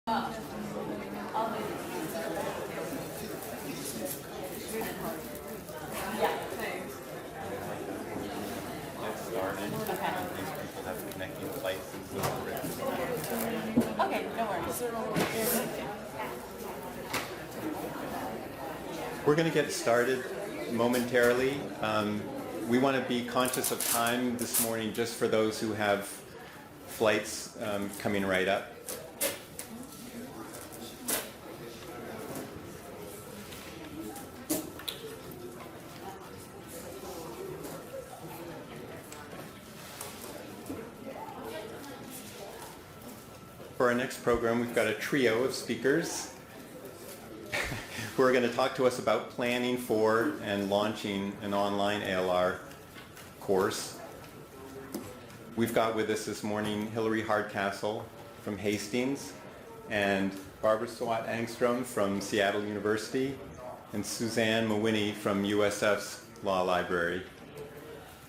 Okay, no worries. We're going to get started momentarily. We want to be conscious of time this morning just for those who have flights coming right up. For our next program, we've got a trio of speakers who are going to talk to us about planning for and launching an online ALR course. We've got with us this morning Hilary Hardcastle from Hastings and Barbara Swatt Engstrom from Seattle University and Suzanne Mawhinney from USF's Law Library.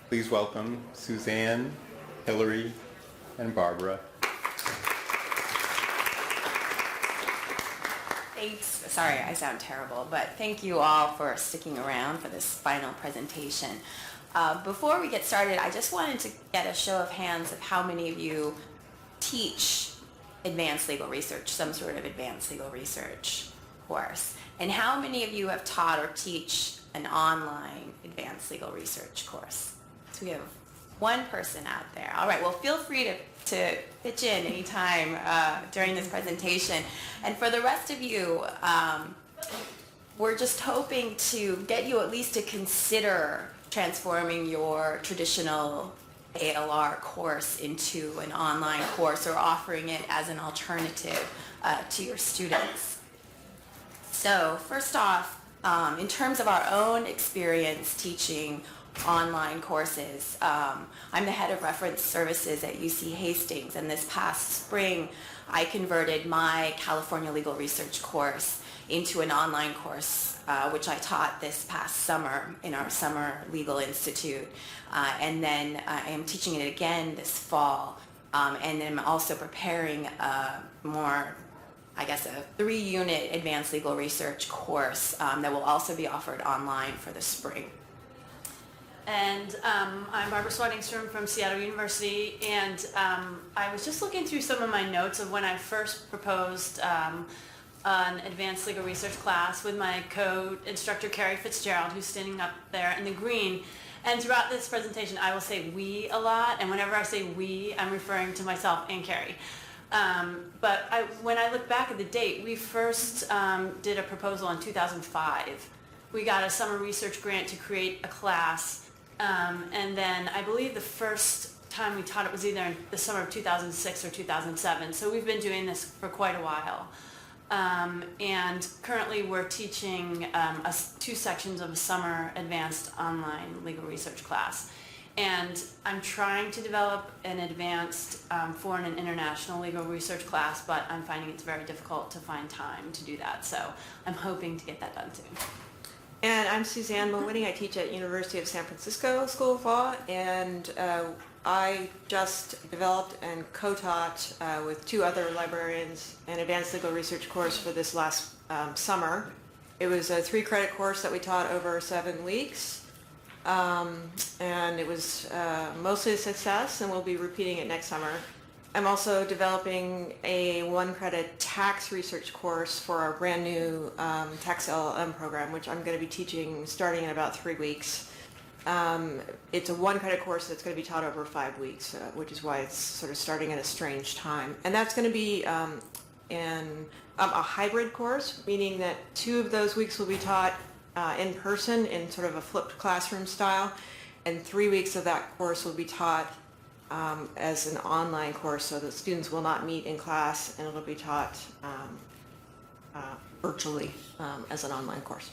Please welcome Suzanne, Hilary, and Barbara. Thanks. Sorry, I sound terrible, but thank you all for sticking around for this final presentation. Before we get started, I just wanted to get a show of hands of how many of you teach advanced legal research, some sort of advanced legal research course, and how many of you have taught or teach an online advanced legal research course. So we have one person out there. All right, well, feel free to pitch in anytime during this presentation. And for the rest of you, we're just hoping to get you at least to consider transforming your traditional ALR course into an online course or offering it as an alternative to your students. So first off, in terms of our own experience teaching online courses. I'm the head of reference services at UC Hastings, and this past spring I converted my California legal research course into an online course, which I taught this past summer in our Summer Legal Institute. And then I am teaching it again this fall, and then I'm also preparing a more, I guess, a 3-unit advanced legal research course that will also be offered online for the spring. And I'm Barbara Swatt Engstrom from Seattle University, and I was just looking through some of my notes of when I first proposed an advanced legal research class with my co-instructor Carrie Fitzgerald, who's standing up there in the green. And throughout this presentation, I will say we a lot, and whenever I say we, I'm referring to myself and Carrie. But when I look back at the date, we first did a proposal in 2005. We got a summer research grant to create a class. And then I believe the first time we taught it was either in the summer of 2006 or 2007. So we've been doing this for quite a while. And currently we're teaching 2 sections of a summer advanced online legal research class. And I'm trying to develop an advanced foreign and international legal research class, but I'm finding it's very difficult to find time to do that. So I'm hoping to get that done soon. And I'm Suzanne Mawhinney. I teach at University of San Francisco School of Law, and I just developed and co-taught with 2 other librarians an advanced legal research course for this last summer. It was a 3-credit course that we taught over 7 weeks, and it was mostly a success, and we'll be repeating it next summer. I'm also developing a 1-credit tax research course for our brand new tax LLM program, which I'm going to be teaching starting in about 3 weeks. It's a 1-credit course that's going to be taught over 5 weeks, which is why it's sort of starting at a strange time. And that's going to be in a hybrid course, meaning that 2 of those weeks will be taught in person in sort of a flipped classroom style, and 3 weeks of that course will be taught as an online course, so that students will not meet in class, and it'll be taught virtually as an online course.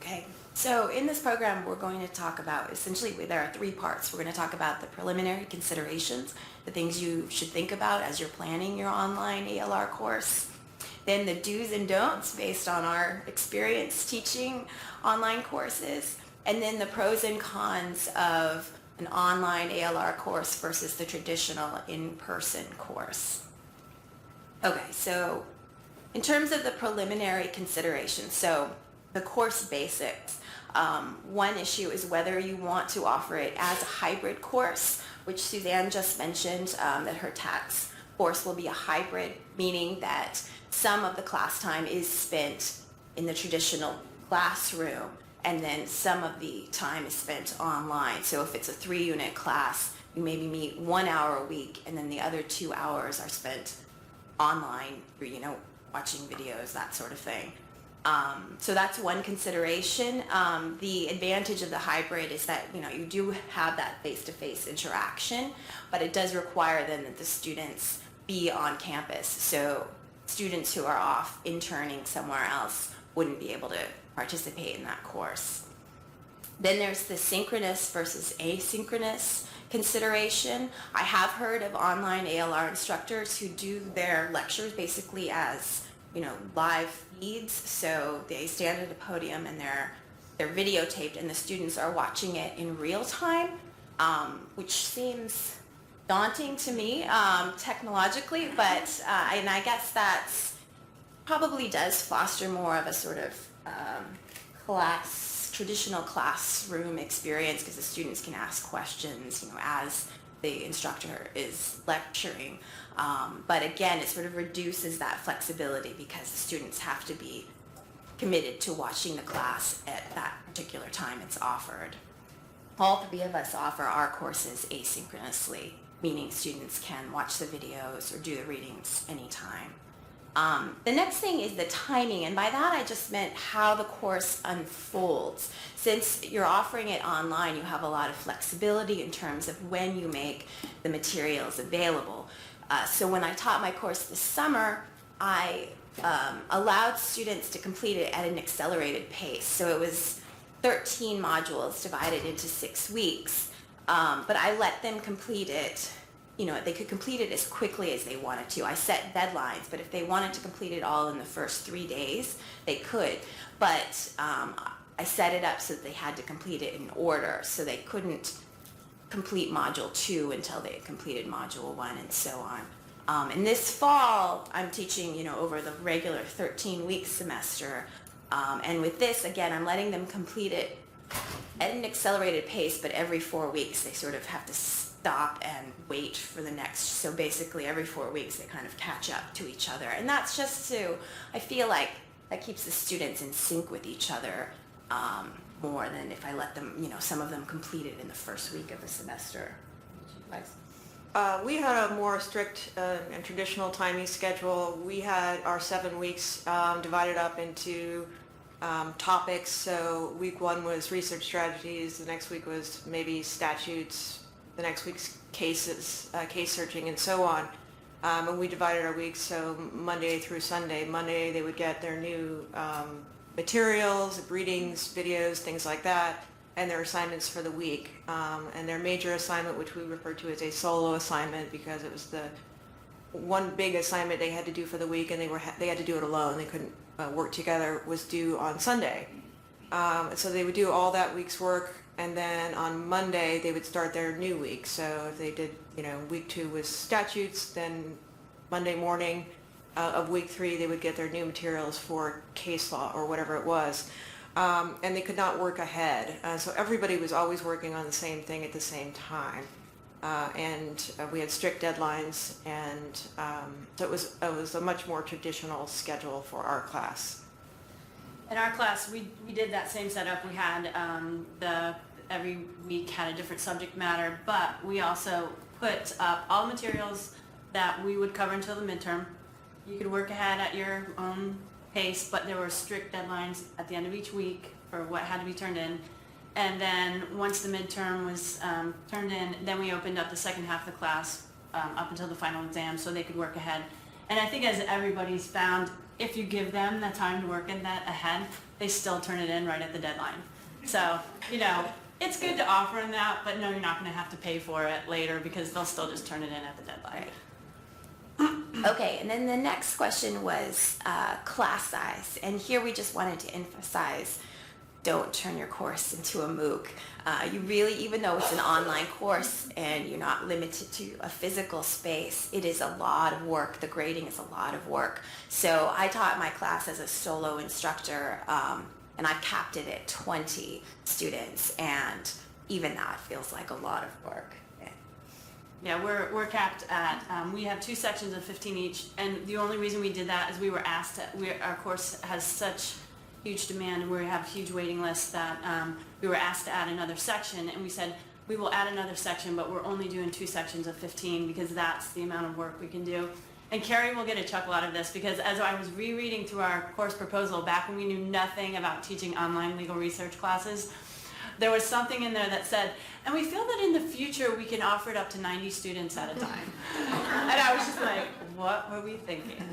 Okay, so in this program we're going to talk about, essentially there are 3 parts. We're going to talk about the preliminary considerations, the things you should think about as you're planning your online ALR course. Then the do's and don'ts based on our experience teaching online courses, and then the pros and cons of an online ALR course versus the traditional in-person course. Okay, so in terms of the preliminary considerations, so the course basics, one issue is whether you want to offer it as a hybrid course, which Suzanne just mentioned, that her tax course will be a hybrid, meaning that some of the class time is spent in the traditional classroom and then some of the time is spent online. So if it's a 3-unit class, you maybe meet 1 hour a week and then the other 2 hours are spent online, watching videos, that sort of thing. So that's one consideration. The advantage of the hybrid is that, you do have that face-to-face interaction, but it does require then that the students be on campus. So students who are off interning somewhere else wouldn't be able to participate in that course. Then there's the synchronous versus asynchronous consideration. I have heard of online ALR instructors who do their lectures basically as live feeds. So they stand at a podium and they're videotaped and the students are watching it in real time, which seems daunting to me technologically, but and I guess that's probably does foster more of a sort of traditional classroom experience because the students can ask questions, as the instructor is lecturing. But again, it sort of reduces that flexibility because the students have to be committed to watching the class at that particular time it's offered. All 3 of us offer our courses asynchronously, meaning students can watch the videos or do the readings anytime. The next thing is the timing, and by that I just meant how the course unfolds. Since you're offering it online, you have a lot of flexibility in terms of when you make the materials available. So when I taught my course this summer, I allowed students to complete it at an accelerated pace. So it was 13 modules divided into 6 weeks, but I let them complete it. They could complete it as quickly as they wanted to. I set deadlines, but if they wanted to complete it all in the first 3 days, they could. But I set it up so that they had to complete it in order, so they couldn't complete Module 2 until they had completed Module 1 and so on. And this fall, I'm teaching, over the regular 13-week semester. And with this, again, I'm letting them complete it at an accelerated pace, but every 4 weeks they sort of have to stop and wait for the next. So basically every 4 weeks they kind of catch up to each other. And that's just I feel like that keeps the students in sync with each other more than if I let them, some of them complete it in the first week of the semester. We had a more strict and traditional timing schedule. We had our 7 weeks divided up into topics. So week 1 was research strategies, the next week was maybe statutes, the next week's cases, case searching, and so on. And we divided our weeks, so Monday through Sunday. Monday they would get their new materials, readings, videos, things like that, and their assignments for the week. And their major assignment, which we refer to as a solo assignment because it was the one big assignment they had to do for the week, and they had to do it alone. They couldn't work together, was due on Sunday. So they would do all that week's work, and then on Monday they would start their new week. So if they did, week 2 was statutes, then Monday morning of week 3 they would get their new materials for case law or whatever it was. And they could not work ahead. So everybody was always working on the same thing at the same time. And we had strict deadlines, and so it was a much more traditional schedule for our class. In our class, we did that same setup. We had every week had a different subject matter, but we also put up all the materials that we would cover until the midterm. You could work ahead at your own pace, but there were strict deadlines at the end of each week for what had to be turned in. And then once the midterm was turned in, then we opened up the second half of the class up until the final exam so they could work ahead. And I think as everybody's found, if you give them the time to work in that ahead, they still turn it in right at the deadline. So, it's good to offer them that, but no, you're not going to have to pay for it later because they'll still just turn it in at the deadline. Okay, and then the next question was class size. And here we just wanted to emphasize don't turn your course into a MOOC. You really, even though it's an online course and you're not limited to a physical space, it is a lot of work. The grading is a lot of work. So I taught my class as a solo instructor, and I've capped it at 20 students, and even that feels like a lot of work. Yeah, we're capped at, we have 2 sections of 15 each, and the only reason we did that is we were asked our course has such huge demand and we have a huge waiting list that we were asked to add another section, and we said we will add another section, but we're only doing 2 sections of 15 because that's the amount of work we can do. And Carrie will get a chuckle out of this because as I was rereading through our course proposal back when we knew nothing about teaching online legal research classes, there was something in there that said, and we feel that in the future we can offer it up to 90 students at a time. And I was just like, what were we thinking?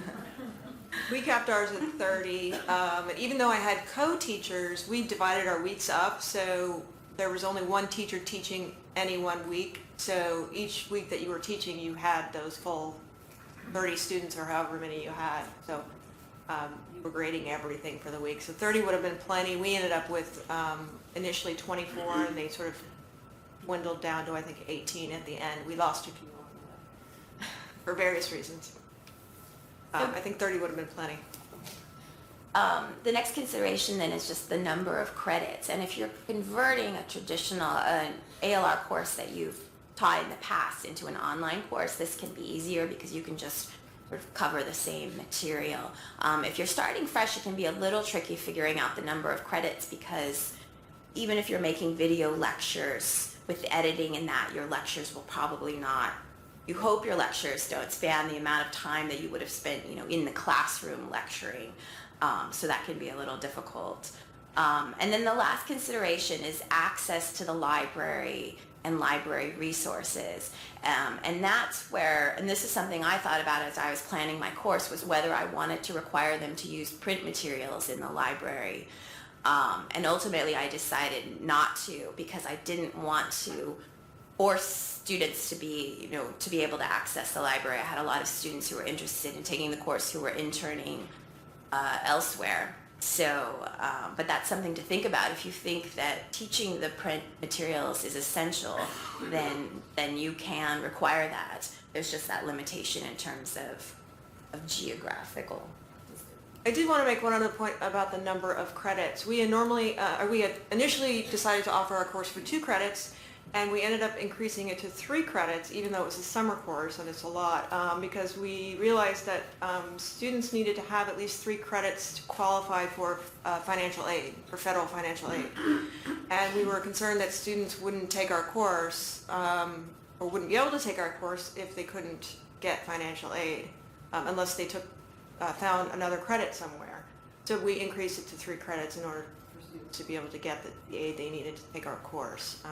We capped ours at 30, and even though I had co-teachers, we divided our weeks up, so there was only one teacher teaching any one week. So each week that you were teaching, you had those full 30 students or however many you had. So you were grading everything for the week. So 30 would have been plenty. We ended up with initially 24, and they sort of dwindled down to, I think, 18 at the end. We lost a few for various reasons. I think 30 would have been plenty. The next consideration then is just the number of credits. And if you're converting a traditional ALR course that you've taught in the past into an online course, this can be easier because you can just sort of cover the same material. If you're starting fresh, it can be a little tricky figuring out the number of credits because even if you're making video lectures with editing and that, your lectures will probably not, you hope your lectures don't span the amount of time that you would have spent, in the classroom lecturing. So that can be a little difficult. And then the last consideration is access to the library and library resources. And that's where, and this is something I thought about as I was planning my course, was whether I wanted to require them to use print materials in the library. And ultimately I decided not to because I didn't want to force students to be, to be able to access the library. I had a lot of students who were interested in taking the course who were interning elsewhere. So, but that's something to think about. If you think that teaching the print materials is essential, then you can require that. There's just that limitation in terms of geographical. I did want to make one other point about the number of credits. We had initially decided to offer our course for 2 credits, and we ended up increasing it to 3 credits, even though it was a summer course, and it's a lot, because we realized that students needed to have at least 3 credits to qualify for financial aid, for federal financial aid. And we were concerned that students wouldn't take our course, or wouldn't be able to take our course if they couldn't get financial aid, unless they found another credit somewhere. So we increased it to 3 credits in order for students to be able to get the aid they needed to take our course.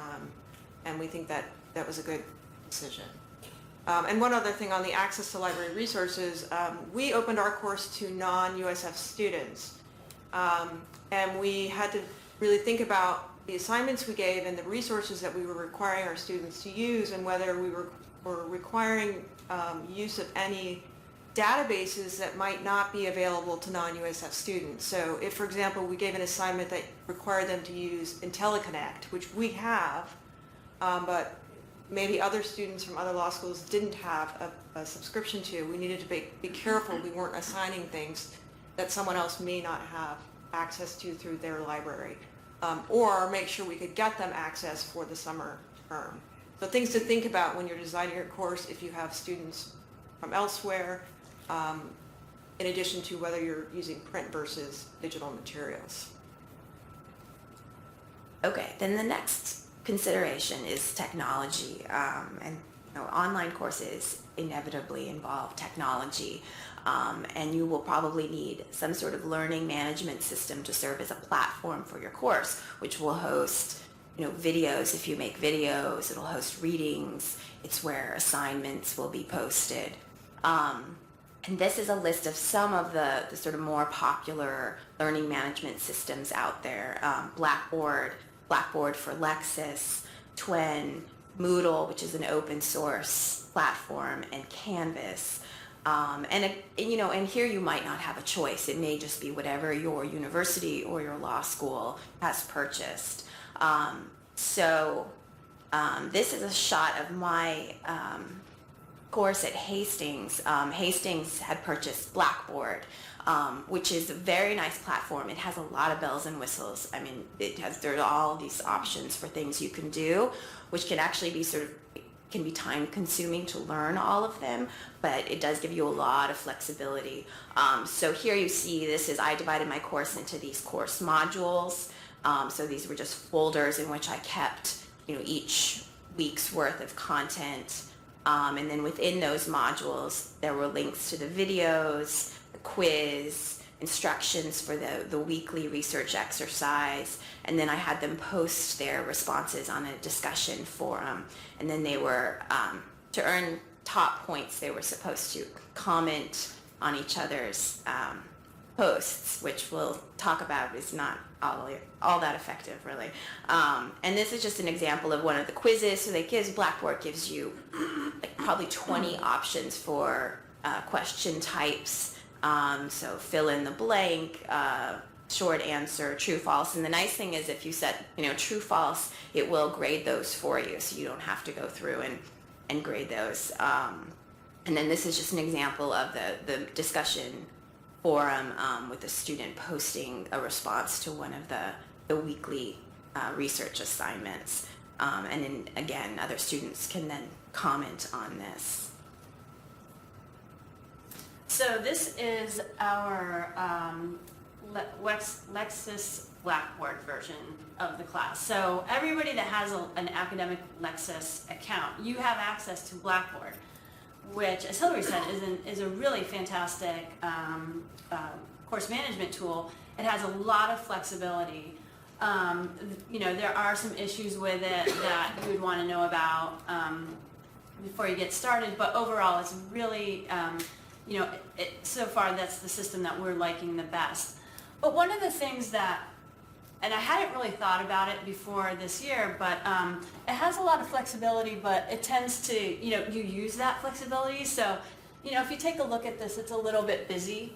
And we think that was a good decision. And one other thing on the access to library resources, we opened our course to non-USF students. And we had to really think about the assignments we gave and the resources that we were requiring our students to use, and whether we were requiring use of any databases that might not be available to non-USF students. So if, for example, we gave an assignment that required them to use IntelliConnect, which we have, but maybe other students from other law schools didn't have a subscription to, we needed to be careful we weren't assigning things that someone else may not have access to through their library, or make sure we could get them access for the summer term. So things to think about when you're designing your course if you have students from elsewhere, in addition to whether you're using print versus digital materials. Okay, then the next consideration is technology, and online courses inevitably involve technology, and you will probably need some sort of learning management system to serve as a platform for your course, which will host videos. If you make videos, it'll host readings. It's where assignments will be posted. And this is a list of some of the sort of more popular learning management systems out there. Blackboard for Lexis, Twin, Moodle, which is an open source platform, and Canvas. And here you might not have a choice. It may just be whatever your university or your law school has purchased. This is a shot of my course at Hastings. Hastings had purchased Blackboard, which is a very nice platform. It has a lot of bells and whistles. I mean, there are all these options for things you can do, which can actually be can be time consuming to learn all of them, but it does give you a lot of flexibility. So here you see I divided my course into these course modules. So these were just folders in which I kept, each week's worth of content. And then within those modules, there were links to the videos, the quiz, instructions for the weekly research exercise, and then I had them post their responses on a discussion forum. And then they were, to earn top points, they were supposed to comment on each other's posts, which we'll talk about is not all that effective, really. And this is just an example of one of the quizzes. So Blackboard gives you probably 20 options for question types. So fill in the blank, short answer, true, false. And the nice thing is if you set, true, false, it will grade those for you. So you don't have to go through and grade those. And then this is just an example of the discussion forum with a student posting a response to one of the weekly research assignments. And then again, other students can then comment on this. So this is our Lexis Blackboard version of the class. So everybody that has an academic Lexis account, you have access to Blackboard, which, as Hilary said, is a really fantastic course management tool. It has a lot of flexibility. There are some issues with it that you would want to know about before you get started, but overall it's really, so far that's the system that we're liking the best. But one of the things that, and I hadn't really thought about it before this year, but it has a lot of flexibility, but it tends to, you use that flexibility. So, if you take a look at this, it's a little bit busy,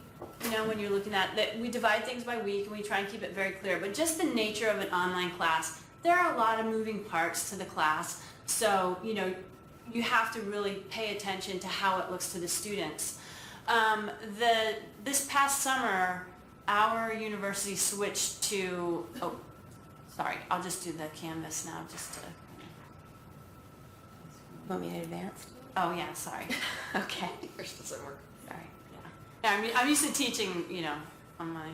when you're looking at that. We divide things by week and we try and keep it very clear, but just the nature of an online class, there are a lot of moving parts to the class. So, you have to really pay attention to how it looks to the students. This past summer, our university switched to, I'll just do the Canvas now, just to. Want me to advance? Oh yeah, sorry. Okay. Yours doesn't work. Sorry, yeah. I'm used to teaching, on my,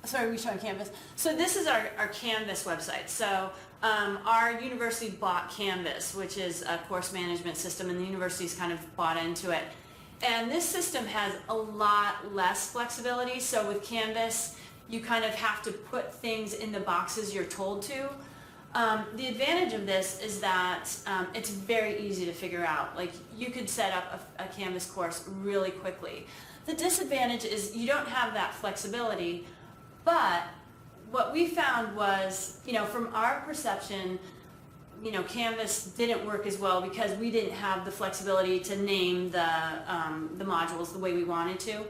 sorry, we showing Canvas. So this is our Canvas website. So our university bought Canvas, which is a course management system, and the university's kind of bought into it. And this system has a lot less flexibility. So with Canvas, you kind of have to put things in the boxes you're told to. The advantage of this is that it's very easy to figure out. Like, you could set up a Canvas course really quickly. The disadvantage is you don't have that flexibility, but what we found was, from our perception, Canvas didn't work as well because we didn't have the flexibility to name the modules the way we wanted to.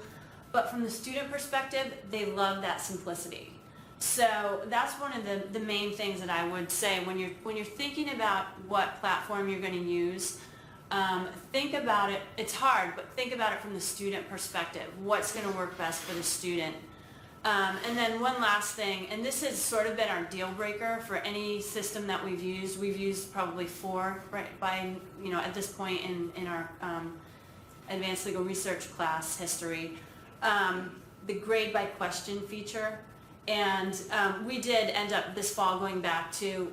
But from the student perspective, they love that simplicity. So that's one of the main things that I would say when you're thinking about what platform you're going to use. Think about it. It's hard, but think about it from the student perspective. What's going to work best for the student? And then one last thing, and this has sort of been our deal breaker for any system that we've used. We've used probably 4 by at this point in our advanced legal research class history. The grade by question feature, and we did end up this fall going back to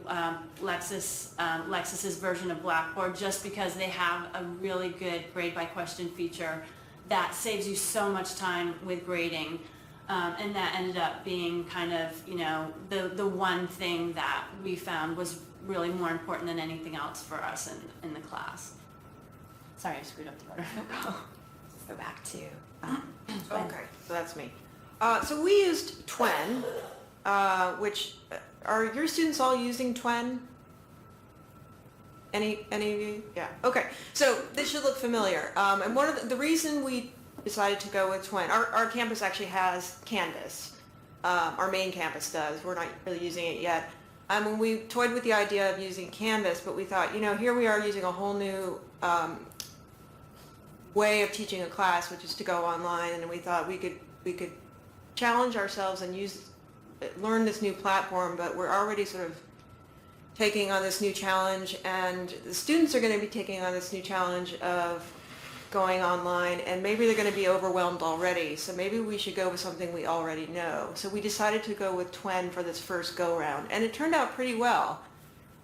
Lexis's version of Blackboard just because they have a really good grade by question feature that saves you so much time with grading. And that ended up being kind of, the one thing that we found was really more important than anything else for us in the class. Sorry, I screwed up the order. No problem. Let's go back to Okay, so that's me. So we used Twen, which, are your students all using Twen? Any of you? Yeah. Okay. So this should look familiar. And one of the reason we decided to go with Twin, our campus actually has Canvas. Our main campus does. We're not really using it yet. When we toyed with the idea of using Canvas, but we thought, here we are using a whole new way of teaching a class, which is to go online, and we thought we could challenge ourselves and learn this new platform, but we're already sort of taking on this new challenge, and the students are going to be taking on this new challenge of going online, and maybe they're going to be overwhelmed already, so maybe we should go with something we already know. So we decided to go with Twin for this first go-round, and it turned out pretty well.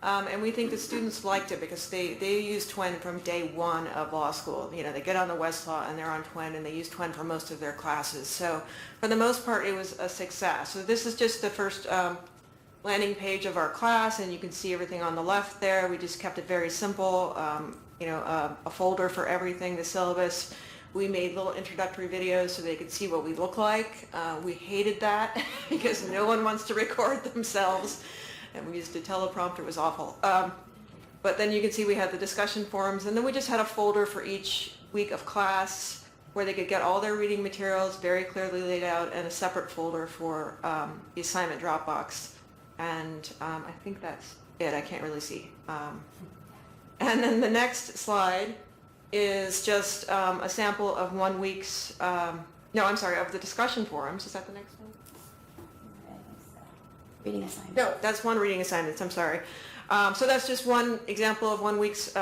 And we think the students liked it because they use Twin from day one of law school. They get on the Westlaw and they're on Twin, and they use Twin for most of their classes. So for the most part, it was a success. So this is just the first landing page of our class, and you can see everything on the left there. We just kept it very simple, a folder for everything, the syllabus. We made little introductory videos so they could see what we look like. We hated that because no one wants to record themselves, and we used a teleprompter. It was awful. But then you can see we had the discussion forums, and then we just had a folder for each week of class where they could get all their reading materials very clearly laid out, and a separate folder for the assignment Dropbox. And I think that's it. I can't really see. And then the next slide is just a sample of 1 week's, of the discussion forums. Is that the next one? Reading assignment. No, that's one reading assignments. I'm sorry. So that's just one example of 1 week's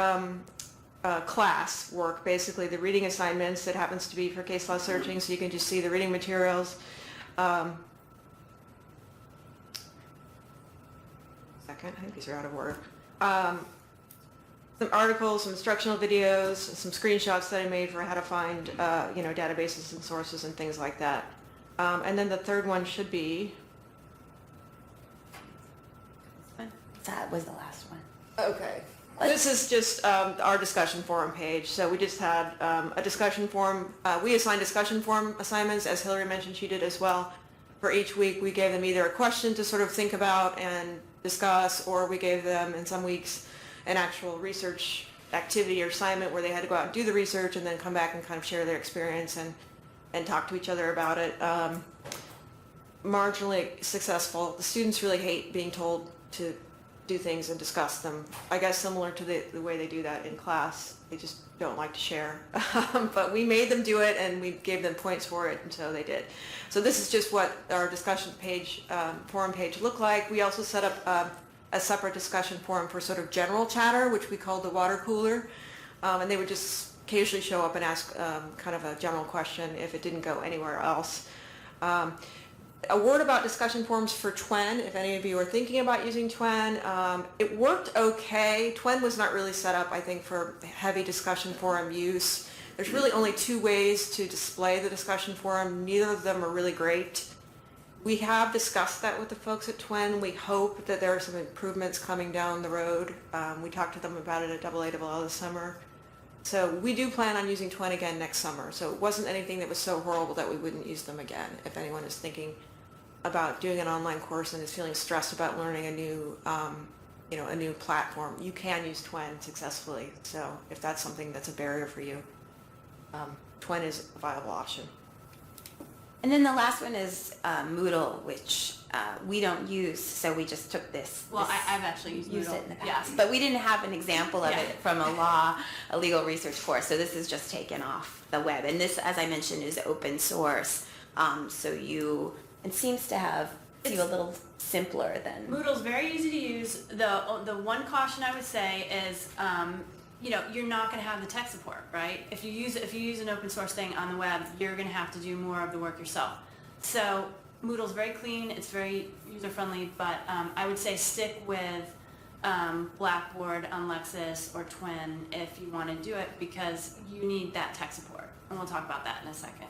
class work, basically the reading assignments that happens to be for case law searching, so you can just see the reading materials. I think these are out of order. Some articles, some instructional videos, some screenshots that I made for how to find, databases and sources and things like that. And then the third one should be... That was the last one. Okay. This is just our discussion forum page. So we just had a discussion forum. We assigned discussion forum assignments, as Hilary mentioned she did as well. For each week, we gave them either a question to sort of think about and discuss, or we gave them, in some weeks, an actual research activity or assignment where they had to go out and do the research and then come back and kind of share their experience and talk to each other about it. Marginally successful. The students really hate being told to do things and discuss them. I guess similar to the way they do that in class. They just don't like to share. But we made them do it, and we gave them points for it, and so they did. So this is just what our discussion page, forum page looked like. We also set up a separate discussion forum for sort of general chatter, which we called the water cooler. And they would just occasionally show up and ask kind of a general question if it didn't go anywhere else. A word about discussion forums for Twin, if any of you are thinking about using Twin. It worked okay. Twin was not really set up, I think, for heavy discussion forum use. There's really only two ways to display the discussion forum. Neither of them are really great. We have discussed that with the folks at Twin. We hope that there are some improvements coming down the road. We talked to them about it at AAL this summer. So we do plan on using Twin again next summer. So it wasn't anything that was so horrible that we wouldn't use them again. If anyone is thinking about doing an online course and is feeling stressed about learning a new platform, you can use Twin successfully. So if that's something that's a barrier for you, Twin is a viable option. And then the last one is Moodle, which we don't use, so we just took this. Well, I've actually used it Moodle. in the past, Yeah. but we didn't have an example of it from a legal research course. So this is just taken off the web, and this, as I mentioned, is open source. It seems to have a little simpler than Moodle's very easy to use. The one caution I would say is, you're not going to have the tech support, right? If you use an open source thing on the web, you're going to have to do more of the work yourself. So Moodle's very clean. It's very user friendly, but I would say stick with Blackboard on Lexis or Twin if you want to do it, because you need that tech support, and we'll talk about that in a second.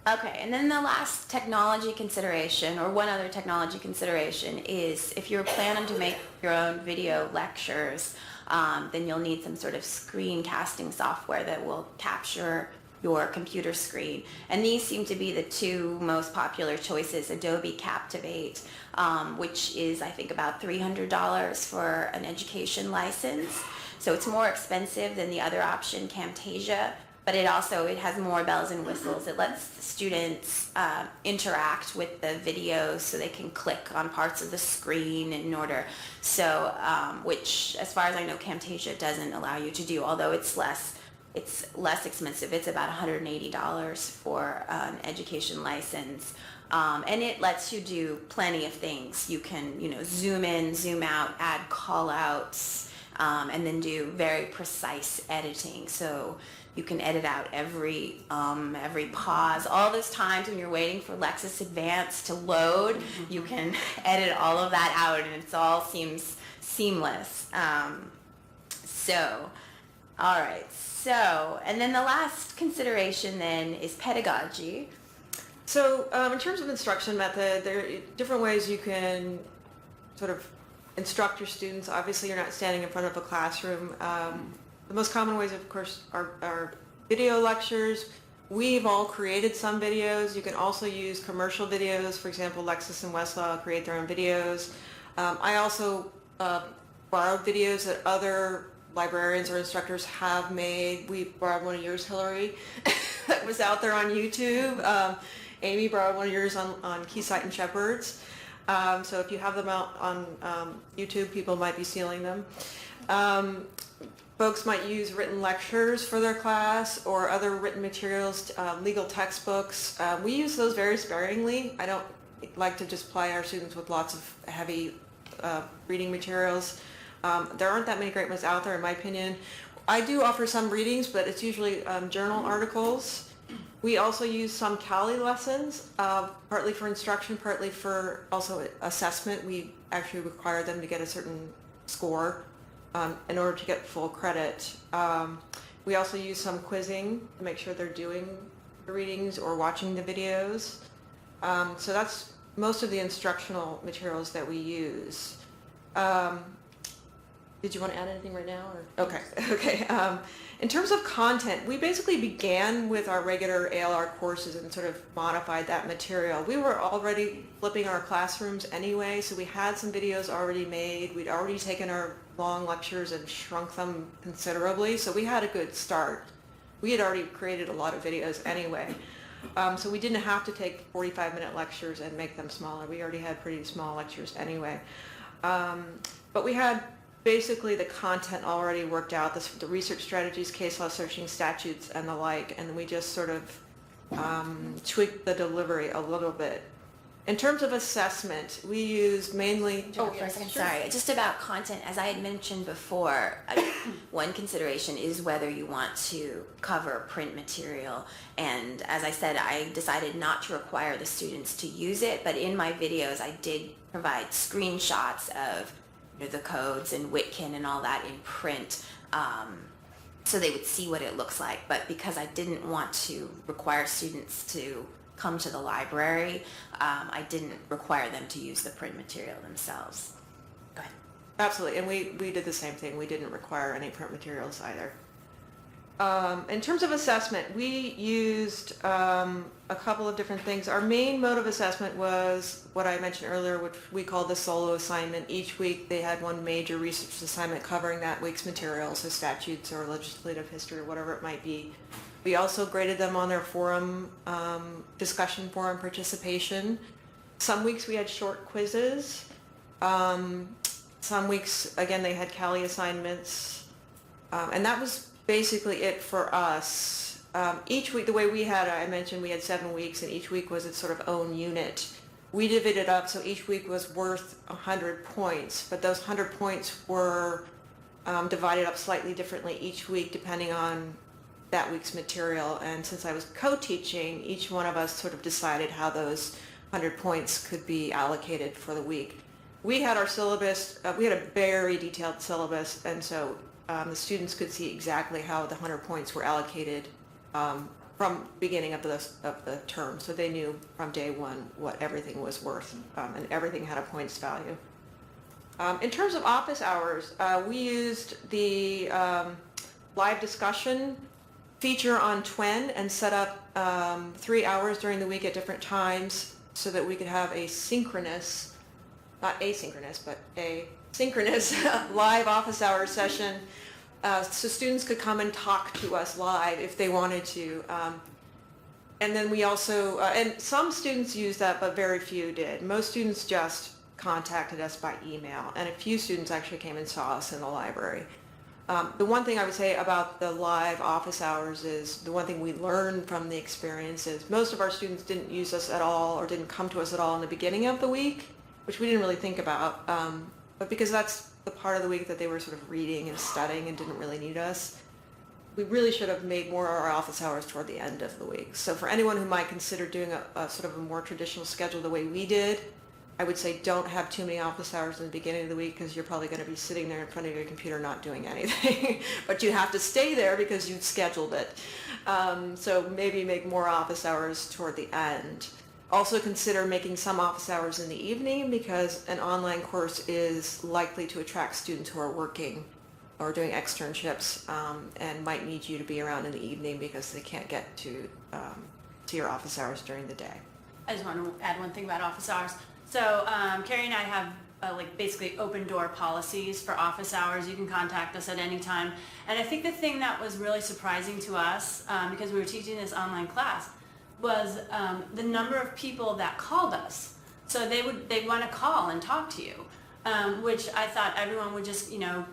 Okay, and then the last technology consideration, or one other technology consideration, is if you're planning to make your own video lectures, then you'll need some sort of screencasting software that will capture your computer screen. And these seem to be the two most popular choices: Adobe Captivate, which is I think about $300 for an education license. So it's more expensive than the other option, Camtasia, but it has more bells and whistles. It lets the students interact with the videos, so they can click on parts of the screen in order. So, which, as far as I know, Camtasia doesn't allow you to do, although it's less expensive. It's about $180 for an education license. And it lets you do plenty of things. You can, zoom in, zoom out, add call outs, and then do very precise editing. So you can edit out every pause. All those times when you're waiting for Lexis Advance to load, you can edit all of that out, and it all seems seamless. All right. So, and then the last consideration then is pedagogy. So in terms of instruction method, there are different ways you can sort of instruct your students. Obviously, you're not standing in front of a classroom. The most common ways, of course, are video lectures. We've all created some videos. You can also use commercial videos. For example, Lexis and Westlaw create their own videos. I also borrowed videos that other librarians or instructors have made. We borrowed one of yours, Hilary, that was out there on YouTube. Amy borrowed one of yours on Keysight and Shepherds. So if you have them out on YouTube, people might be stealing them. Folks might use written lectures for their class or other written materials, legal textbooks. We use those very sparingly. I don't like to just ply our students with lots of heavy reading materials. There aren't that many great ones out there, in my opinion. I do offer some readings, but it's usually journal articles. We also use some Cali lessons, partly for instruction, partly for also assessment. We actually require them to get a certain score in order to get full credit. We also use some quizzing to make sure they're doing the readings or watching the videos. So that's most of the instructional materials that we use. Did you want to add anything right now? Or? Okay. In terms of content, we basically began with our regular ALR courses and sort of modified that material. We were already flipping our classrooms anyway, so we had some videos already made. We'd already taken our long lectures and shrunk them considerably, so we had a good start. We had already created a lot of videos anyway. So we didn't have to take 45-minute lectures and make them smaller. We already had pretty small lectures anyway. But we had basically the content already worked out, the research strategies, case law searching, statutes, and the like, and we just sort of tweaked the delivery a little bit. In terms of assessment, we used mainly... For a second, sure. Sorry. Just about content, as I had mentioned before, one consideration is whether you want to cover print material. And as I said, I decided not to require the students to use it, but in my videos I did provide screenshots of the codes and Witkin and all that in print, so they would see what it looks like. But because I didn't want to require students to come to the library, I didn't require them to use the print material themselves. Go ahead. Absolutely, and we did the same thing. We didn't require any print materials either. In terms of assessment, we used a couple of different things. Our main mode of assessment was what I mentioned earlier, which we called the solo assignment. Each week they had one major research assignment covering that week's materials, so statutes or legislative history or whatever it might be. We also graded them on their forum, discussion forum participation. Some weeks we had short quizzes. Some weeks, again, they had Cali assignments. And that was basically it for us. Each week, the way we had it, I mentioned we had 7 weeks, and each week was its sort of own unit. We divided up, so each week was worth 100 points, but those 100 points were divided up slightly differently each week depending on that week's material. And since I was co-teaching, each one of us sort of decided how those 100 points could be allocated for the week. We had our syllabus, we had a very detailed syllabus, and so the students could see exactly how the 100 points were allocated from beginning of the term. So they knew from day one what everything was worth, and everything had a points value. In terms of office hours, we used the live discussion feature on Twin and set up 3 hours during the week at different times so that we could have a synchronous, not asynchronous, but a synchronous live office hour session so students could come and talk to us live if they wanted to. And then we also, and some students used that, but very few did. Most students just contacted us by email, and a few students actually came and saw us in the library. The one thing I would say about the live office hours is, the one thing we learned from the experience is most of our students didn't use us at all or didn't come to us at all in the beginning of the week, which we didn't really think about, but because that's the part of the week that they were sort of reading and studying and didn't really need us. We really should have made more of our office hours toward the end of the week. So for anyone who might consider doing a sort of a more traditional schedule the way we did, I would say don't have too many office hours in the beginning of the week because you're probably going to be sitting there in front of your computer not doing anything. But you have to stay there because you've scheduled it. So maybe make more office hours toward the end. Also consider making some office hours in the evening because an online course is likely to attract students who are working or doing externships and might need you to be around in the evening because they can't get to your office hours during the day. I just want to add one thing about office hours. So Carrie and I have like basically open door policies for office hours. You can contact us at any time. And I think the thing that was really surprising to us, because we were teaching this online class, was the number of people that called us. So they'd want to call and talk to you, which I thought everyone would just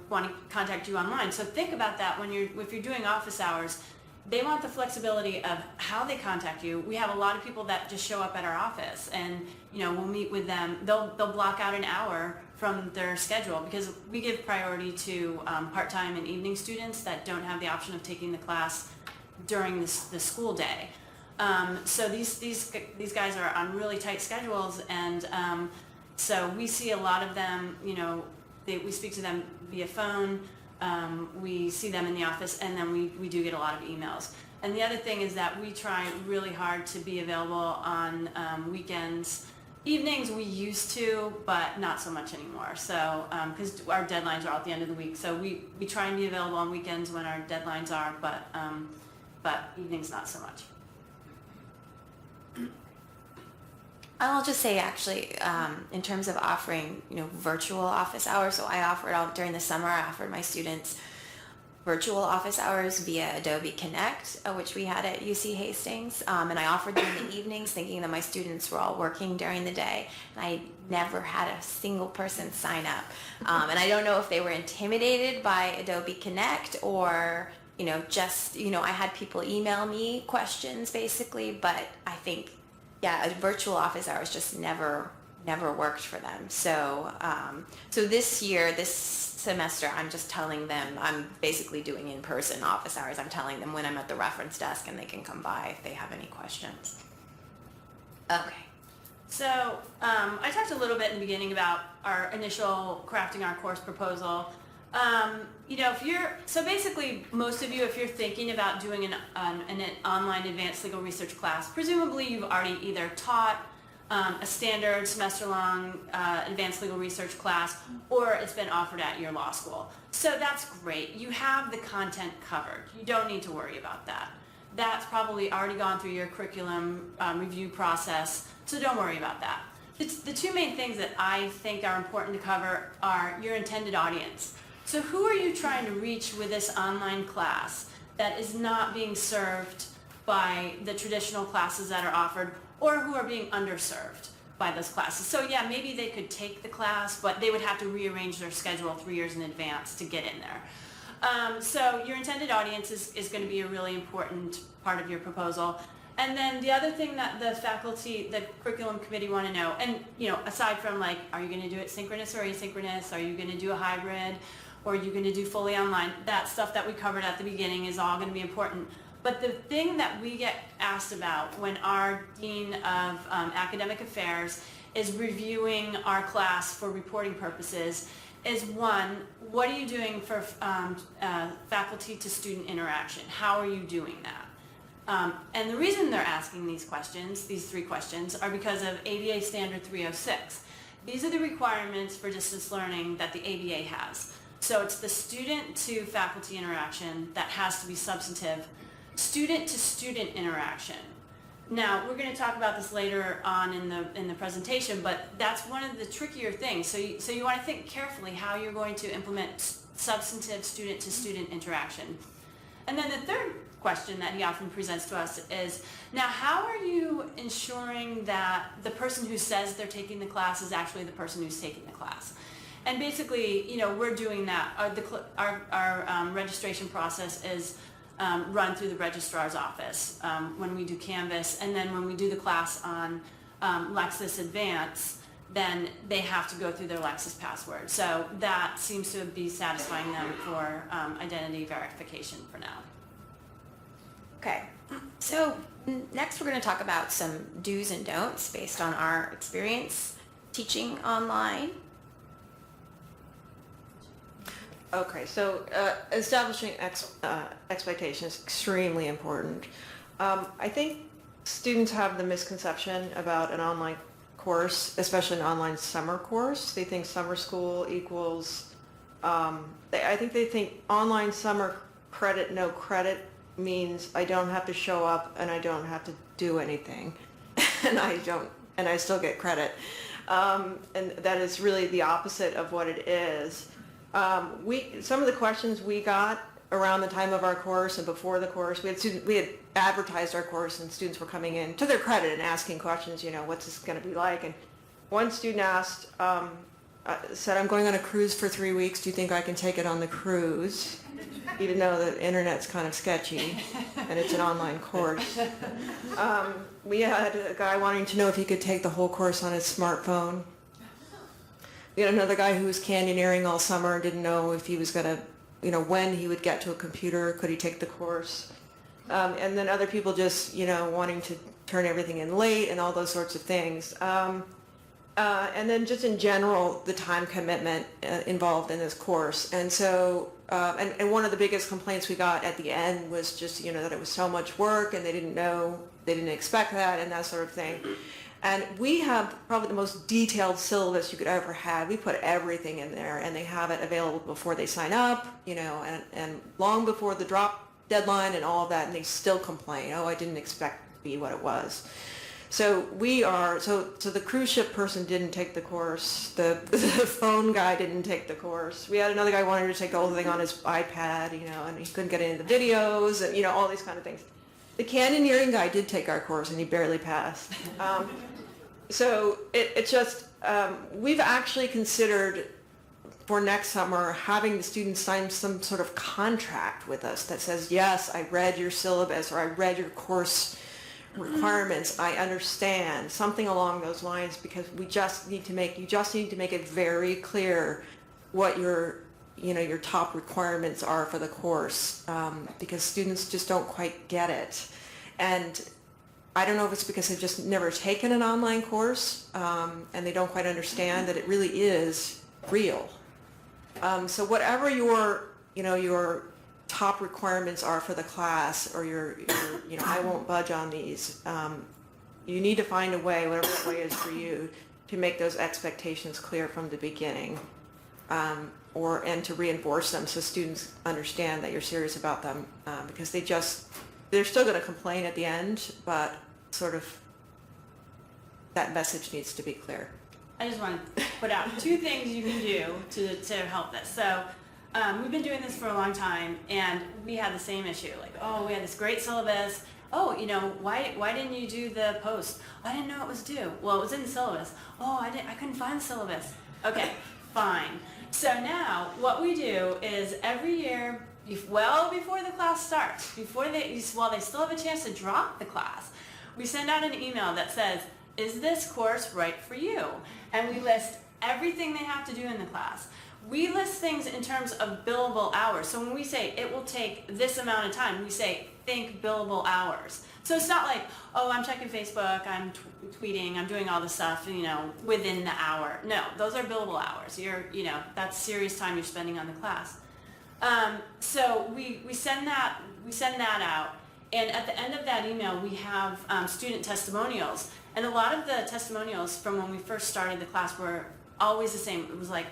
want to contact you online. So think about that if you're doing office hours. They want the flexibility of how they contact you. We have a lot of people that just show up at our office and we'll meet with them. They'll block out an hour from their schedule because we give priority to part-time and evening students that don't have the option of taking the class during the school day. So these guys are on really tight schedules, and so we see a lot of them. We speak to them via phone. We see them in the office, and then we do get a lot of emails. And the other thing is that we try really hard to be available on weekends. Evenings we used to, but not so much anymore. So, because our deadlines are all at the end of the week, so we try and be available on weekends when our deadlines are, but evenings not so much. I'll just say actually, in terms of offering, virtual office hours, so I offered during the summer, I offered my students virtual office hours via Adobe Connect, which we had at UC Hastings, and I offered them in the evenings thinking that my students were all working during the day, and I never had a single person sign up. And I don't know if they were intimidated by Adobe Connect or, I had people email me questions basically, but I think a virtual office hours just never worked for them. So this semester, I'm just telling them, I'm basically doing in-person office hours. I'm telling them when I'm at the reference desk and they can come by if they have any questions. Okay. So I talked a little bit in the beginning about our initial crafting our course proposal. So basically, most of you, if you're thinking about doing an online advanced legal research class, presumably you've already either taught a standard semester-long advanced legal research class, or it's been offered at your law school. So that's great. You have the content covered. You don't need to worry about that. That's probably already gone through your curriculum review process, so don't worry about that. The two main things that I think are important to cover are your intended audience. So who are you trying to reach with this online class that is not being served by the traditional classes that are offered, or who are being underserved by those classes? So maybe they could take the class, but they would have to rearrange their schedule 3 years in advance to get in there. So your intended audience is going to be a really important part of your proposal. And then the other thing that the curriculum committee want to know, and aside from are you going to do it synchronous or asynchronous? Are you going to do a hybrid? Or are you going to do fully online? That stuff that we covered at the beginning is all going to be important. But the thing that we get asked about when our Dean of Academic Affairs is reviewing our class for reporting purposes is, one, what are you doing for faculty to student interaction? How are you doing that? And the reason they're asking these three questions, are because of ABA Standard 306. These are the requirements for distance learning that the ABA has. So it's the student to faculty interaction that has to be substantive. student-to-student interaction. Now, we're going to talk about this later on in the presentation, but that's one of the trickier things. So you want to think carefully how you're going to implement substantive student-to-student interaction. And then the third question that he often presents to us is, now how are you ensuring that the person who says they're taking the class is actually the person who's taking the class? And basically, we're doing that. Our registration process is run through the registrar's office when we do Canvas, and then when we do the class on Lexis Advance, then they have to go through their Lexis password. So that seems to be satisfying them for identity verification for now. Okay, so next we're going to talk about some do's and don'ts based on our experience teaching online. Okay, so establishing expectations is extremely important. I think students have the misconception about an online course, especially an online summer course. They think summer school equals, I think they think online summer credit, no credit means I don't have to show up and I don't have to do anything and I still get credit. And that is really the opposite of what it is. Some of the questions we got around the time of our course and before the course, we had advertised our course and students were coming in to their credit and asking questions, what's this going to be like? And one student asked, said, I'm going on a cruise for 3 weeks. Do you think I can take it on the cruise? Even though the internet's kind of sketchy and it's an online course. We had a guy wanting to know if he could take the whole course on his smartphone. We had another guy who was canyoneering all summer and didn't know if he was going to, when he would get to a computer, could he take the course? And then other people just, wanting to turn everything in late and all those sorts of things. And then just in general, the time commitment involved in this course. And so, and one of the biggest complaints we got at the end was just, that it was so much work and they didn't expect that and that sort of thing. And we have probably the most detailed syllabus you could ever have. We put everything in there and they have it available before they sign up, and long before the drop deadline and all of that, and they still complain, oh, I didn't expect it to be what it was. So so the cruise ship person didn't take the course, the phone guy didn't take the course. We had another guy wanted to take the whole thing on his iPad, and he couldn't get into the videos and, all these kind of things. The canyoneering guy did take our course and he barely passed. So it's just, we've actually considered for next summer having the students sign some sort of contract with us that says, yes, I read your syllabus or I read your course requirements, I understand, something along those lines, because you just need to make it very clear what your top requirements are for the course, because students just don't quite get it. And I don't know if it's because they've just never taken an online course, and they don't quite understand that it really is real. So whatever your top requirements are for the class, or your I won't budge on these, you need to find a way, whatever that way is for you, to make those expectations clear from the beginning, and to reinforce them so students understand that you're serious about them, because they're still going to complain at the end, but sort of that message needs to be clear. I just want to put out 2 things you can do to help this. So we've been doing this for a long time, and we had the same issue. Like, oh, we had this great syllabus. Oh, why didn't you do the post? I didn't know it was due. Well, it was in the syllabus. Oh, I couldn't find the syllabus. Okay, fine. So now what we do is every year, well before the class starts, while they still have a chance to drop the class, we send out an email that says, is this course right for you? And we list everything they have to do in the class. We list things in terms of billable hours. So when we say it will take this amount of time, we say think billable hours. So it's not like, oh, I'm checking Facebook, I'm tweeting, I'm doing all this stuff, within the hour. No, those are billable hours. That's serious time you're spending on the class. So we send that out, and at the end of that email we have student testimonials, and a lot of the testimonials from when we first started the class were always the same. It was like,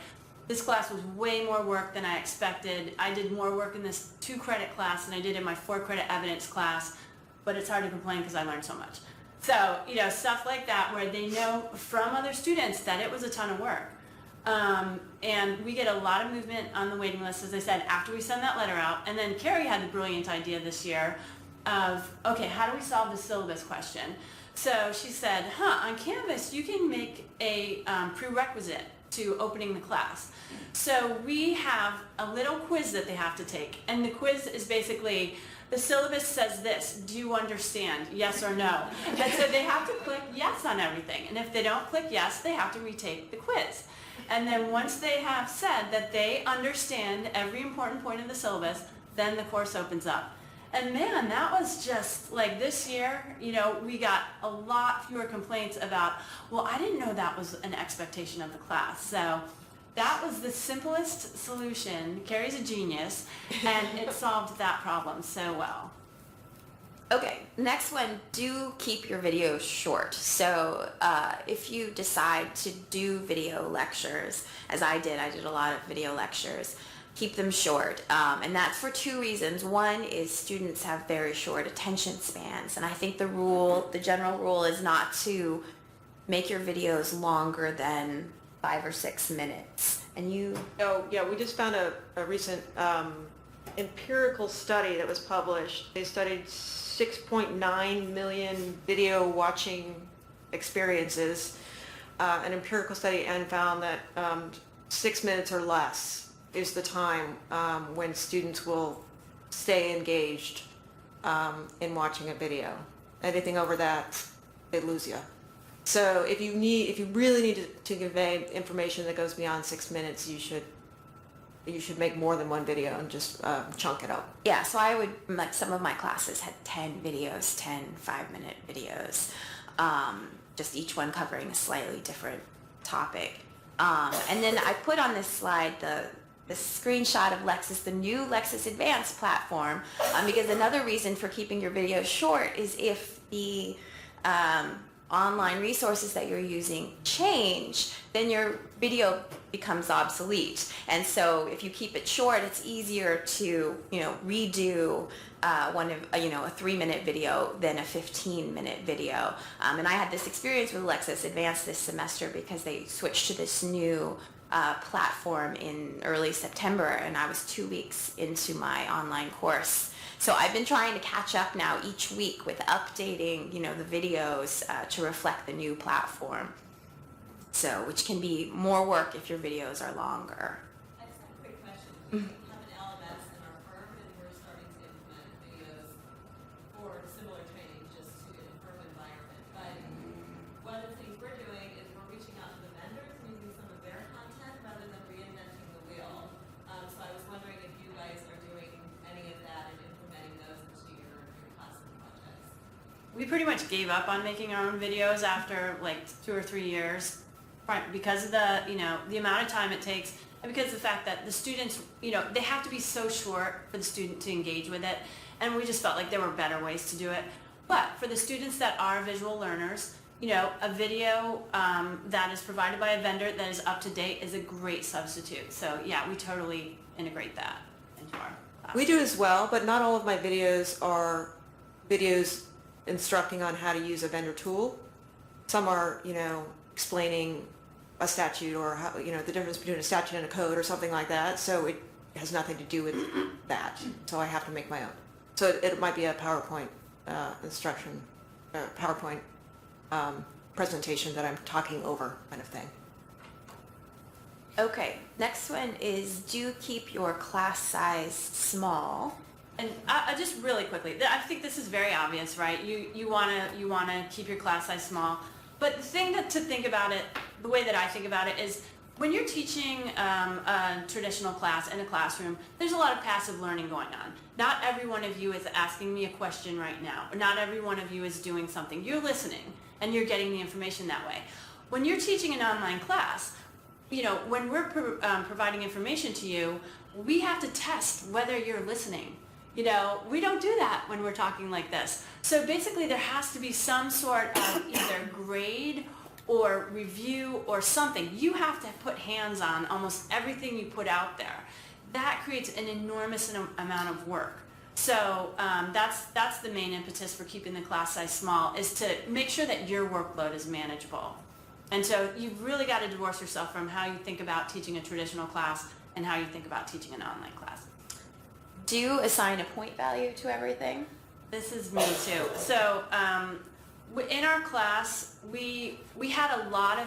this class was way more work than I expected. I did more work in this 2-credit class than I did in my 4-credit evidence class, but it's hard to complain because I learned so much. So, stuff like that where they know from other students that it was a ton of work. And we get a lot of movement on the waiting list, as I said, after we send that letter out. And then Carrie had the brilliant idea this year of, okay, how do we solve the syllabus question? So she said, on Canvas, you can make a prerequisite to opening the class. So we have a little quiz that they have to take. And the quiz is basically, the syllabus says this, do you understand, yes or no? And so they have to click yes on everything. And if they don't click yes, they have to retake the quiz. And then once they have said that they understand every important point of the syllabus, then the course opens up. And man, that was just like this year, we got a lot fewer complaints about, well, I didn't know that was an expectation of the class. So that was the simplest solution. Carrie's a genius, and it solved that problem so well. Okay, next one, do keep your videos short. So if you decide to do video lectures, as I did a lot of video lectures, keep them short. And that's for 2 reasons. One is students have very short attention spans. And I think the general rule is not to make your videos longer than 5 or 6 minutes. And you... Oh, yeah, we just found a recent empirical study that was published. They studied 6.9 million video watching experiences, an empirical study, and found that 6 minutes or less is the time when students will stay engaged in watching a video. Anything over that, they lose you. So if you really need to convey information that goes beyond 6 minutes, you should make more than one video and just chunk it up. Yeah, so some of my classes had 10 videos, 10 5-minute videos, just each one covering a slightly different topic. And then I put on this slide the screenshot of Lexis, the new Lexis Advanced platform, because another reason for keeping your videos short is if the online resources that you're using change, then your video becomes obsolete. And so if you keep it short, it's easier to redo a 3-minute video than a 15-minute video. And I had this experience with Lexis Advanced this semester because they switched to this new platform in early September, and I was 2 weeks into my online course. So I've been trying to catch up now each week with updating, the videos to reflect the new platform. So, which can be more work if your videos are longer. I just have a quick question. We have an LMS in our firm, and we're starting to implement videos for similar training just to a firm environment. But one of the things we're doing is we're reaching out to the vendors and using some of their content rather than reinventing the wheel. So I was wondering if you guys are doing any of that and implementing those into your classroom projects. We pretty much gave up on making our own videos after like 2 or 3 years, because of the amount of time it takes, and because of the fact that the students, they have to be so short for the student to engage with it, and we just felt like there were better ways to do it. But for the students that are visual learners, a video that is provided by a vendor that is up to date is a great substitute. So yeah, we totally integrate that into our class. We do as well, but not all of my videos are videos instructing on how to use a vendor tool. Some are, explaining a statute or how, the difference between a statute and a code or something like that. So it has nothing to do with that. So I have to make my own. So it might be a PowerPoint PowerPoint presentation that I'm talking over, kind of thing. Okay, next one is do keep your class size small. And I just really quickly, I think this is very obvious, right? You wanna keep your class size small. But the thing to think about it, the way that I think about it is when you're teaching a traditional class in a classroom, there's a lot of passive learning going on. Not every one of you is asking me a question right now. Or not every one of you is doing something. You're listening and you're getting the information that way. When you're teaching an online class, when we're providing information to you, we have to test whether you're listening. We don't do that when we're talking like this. So basically there has to be some sort of either grade or review or something. You have to put hands on almost everything you put out there. That creates an enormous amount of work. So that's the main impetus for keeping the class size small, is to make sure that your workload is manageable. And so you've really got to divorce yourself from how you think about teaching a traditional class and how you think about teaching an online class. Do you assign a point value to everything? This is me too. So in our class, we had a lot,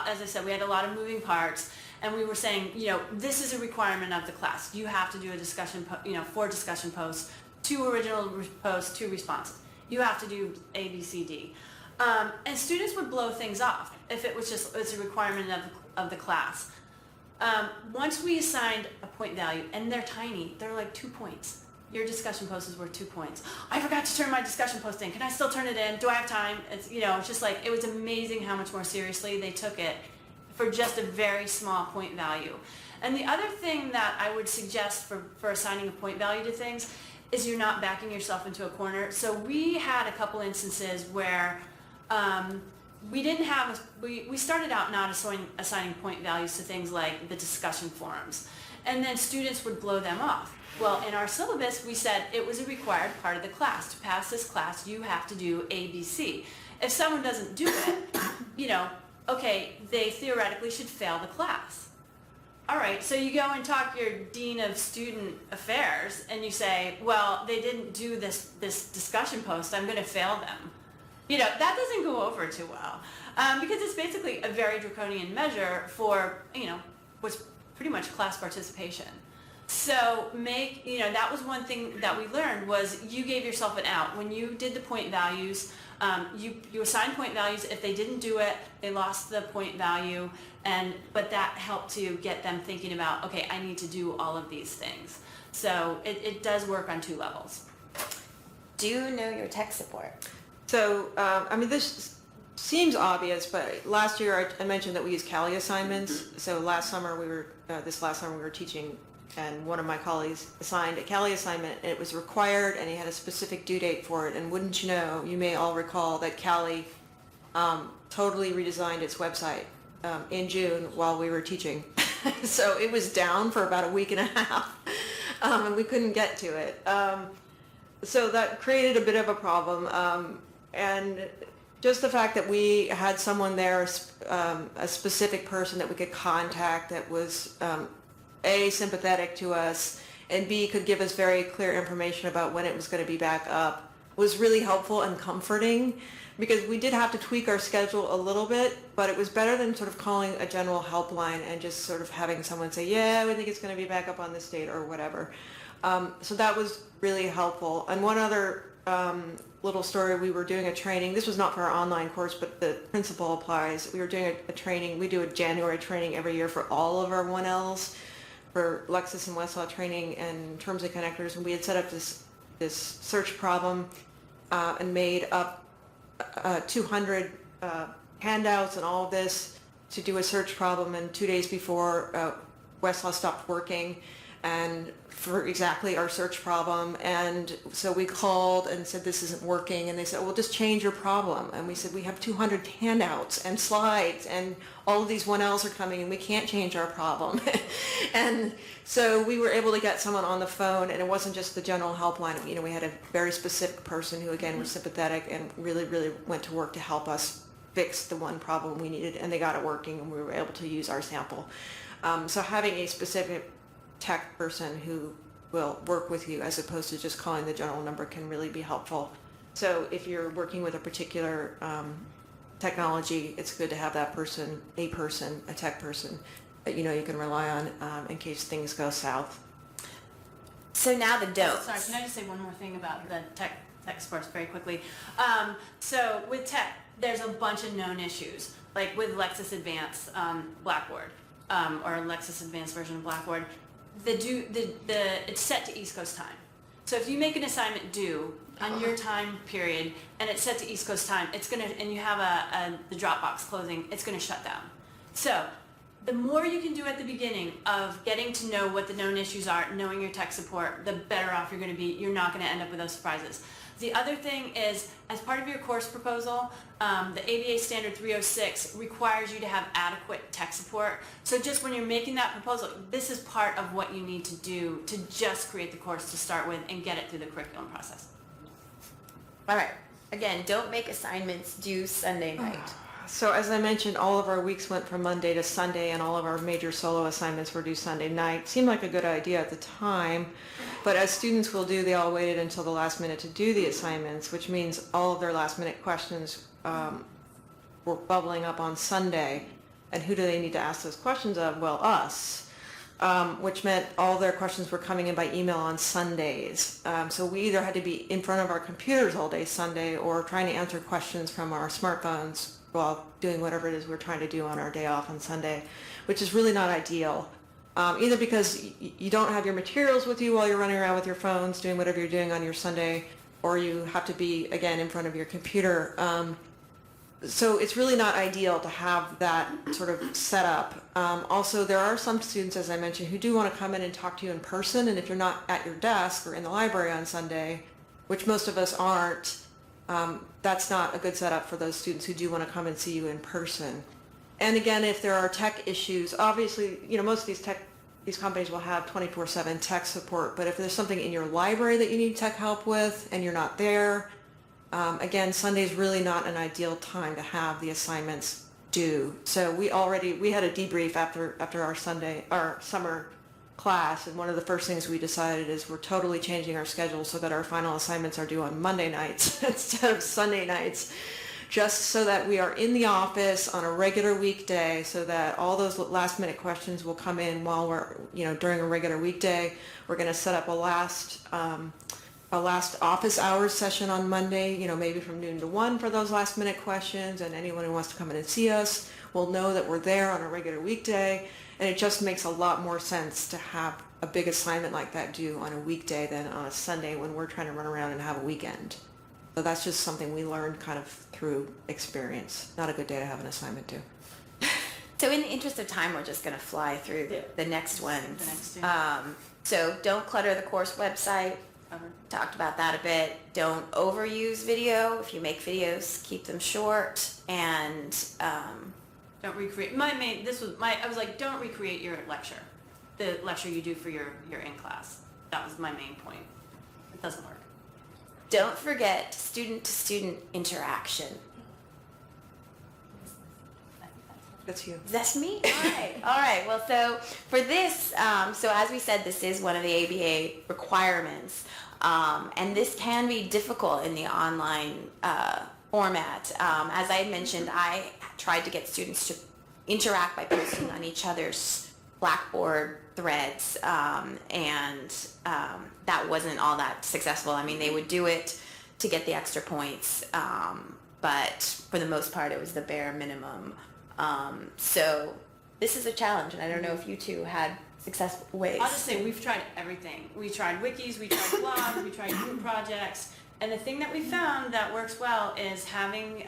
as I said, we had a lot of moving parts, and we were saying, this is a requirement of the class. You have to do a discussion, 4 discussion posts, 2 original posts, 2 responses. You have to do A, B, C, D. And students would blow things off if it was just, it's a requirement of the class. Once we assigned a point value, and they're tiny, they're like 2 points. Your discussion post is worth 2 points. I forgot to turn my discussion post in. Can I still turn it in? Do I have time? It's just like, it was amazing how much more seriously they took it for just a very small point value. And the other thing that I would suggest for assigning a point value to things is you're not backing yourself into a corner. So we had a couple instances where we started out not assigning point values to things like the discussion forums, and then students would blow them off. Well, in our syllabus, we said it was a required part of the class. To pass this class, you have to do A, B, C. If someone doesn't do it, okay, they theoretically should fail the class. All right, so you go and talk your dean of student affairs, and you say, well, they didn't do this discussion post, I'm going to fail them. That doesn't go over too well, because it's basically a very draconian measure for, what's pretty much class participation. So that was one thing that we learned, was you gave yourself an out. When you did the point values, you assigned point values. If they didn't do it, they lost the point value, but that helped to get them thinking about, okay, I need to do all of these things. So it does work on 2 levels. Do you know your tech support? So, this seems obvious, but last year I mentioned that we use Cali assignments. So this last summer we were teaching, and one of my colleagues assigned a Cali assignment, and it was required, and he had a specific due date for it. And wouldn't you know, you may all recall that Cali totally redesigned its website in June while we were teaching. So it was down for about a week and a half, and we couldn't get to it. So that created a bit of a problem. And just the fact that we had someone there, a specific person that we could contact that was A, sympathetic to us, and B, could give us very clear information about when it was going to be back up, was really helpful and comforting, because we did have to tweak our schedule a little bit, but it was better than sort of calling a general helpline and just sort of having someone say, yeah, we think it's going to be back up on this date or whatever. So that was really helpful. And one other little story, we were doing a training. This was not for our online course, but the principle applies. We were doing a training. We do a January training every year for all of our 1Ls for Lexis and Westlaw training and terms and connectors. And we had set up this search problem and made up 200 handouts and all of this to do a search problem. And 2 days before Westlaw stopped working, and for exactly our search problem. And so we called and said, this isn't working. And they said, well, just change your problem. And we said, we have 200 handouts and slides, and all of these 1Ls are coming, and we can't change our problem. And so we were able to get someone on the phone, and it wasn't just the general helpline. We had a very specific person who, again, was sympathetic and really, really went to work to help us fix the one problem we needed, and they got it working, and we were able to use our sample. So having a specific tech person who will work with you as opposed to just calling the general number can really be helpful. So if you're working with a particular technology, it's good to have that person, a tech person that you can rely on in case things go south. So now the don'ts. Sorry, can I just say one more thing about the tech sports very quickly? So with tech, there's a bunch of known issues, like with Lexis Advanced Blackboard or Lexis Advanced version of Blackboard. It's set to East Coast time. So if you make an assignment due on your time period and it's set to East Coast time, and you have the Dropbox closing, it's gonna shut down. So the more you can do at the beginning of getting to know what the known issues are, knowing your tech support, the better off you're gonna be. You're not gonna end up with those surprises. The other thing is, as part of your course proposal, the ABA Standard 306 requires you to have adequate tech support. So just when you're making that proposal, this is part of what you need to do to just create the course to start with and get it through the curriculum process. All right. Again, don't make assignments due Sunday night. So as I mentioned, all of our weeks went from Monday to Sunday, and all of our major solo assignments were due Sunday night. Seemed like a good idea at the time, but as students will do, they all waited until the last minute to do the assignments, which means all of their last minute questions were bubbling up on Sunday. And who do they need to ask those questions of? Well, us. Which meant all their questions were coming in by email on Sundays. So we either had to be in front of our computers all day Sunday or trying to answer questions from our smartphones while doing whatever it is we're trying to do on our day off on Sunday, which is really not ideal. Either because you don't have your materials with you while you're running around with your phones doing whatever you're doing on your Sunday, or you have to be, again, in front of your computer. So it's really not ideal to have that sort of setup. Also, there are some students, as I mentioned, who do want to come in and talk to you in person, and if you're not at your desk or in the library on Sunday, which most of us aren't, that's not a good setup for those students who do want to come and see you in person. And again, if there are tech issues, obviously, most of these companies will have 24/7 tech support, but if there's something in your library that you need tech help with and you're not there, again, Sunday's really not an ideal time to have the assignments due. So we had a debrief after our summer class, and one of the first things we decided is we're totally changing our schedule so that our final assignments are due on Monday nights instead of Sunday nights, just so that we are in the office on a regular weekday, so that all those last minute questions will come in while we're, during a regular weekday. We're going to set up a last office hours session on Monday, maybe from noon to 1 for those last minute questions, and anyone who wants to come in and see us will know that we're there on a regular weekday. And it just makes a lot more sense to have a big assignment like that due on a weekday than on a Sunday when we're trying to run around and have a weekend. So that's just something we learned kind of through experience. Not a good day to have an assignment due. So in the interest of time, we're just going to fly through the next ones. The next two. So don't clutter the course website. Talked about that a bit. Don't overuse video. If you make videos, keep them short. And Don't recreate. I was like, don't recreate your lecture. The lecture you do for your in-class. That was my main point. It doesn't work. don't forget student-to-student interaction. That's you. That's me? All right. All right. Well, so for this, so as we said, this is one of the ABA requirements. And this can be difficult in the online format. As I mentioned, I tried to get students to interact by posting on each other's Blackboard threads, and that wasn't all that successful. I mean, they would do it to get the extra points, but for the most part, it was the bare minimum. So this is a challenge, and I don't know if you two had successful ways. I'll just say we've tried everything. We tried wikis, we tried blogs, we tried group projects, and the thing that we found that works well is having,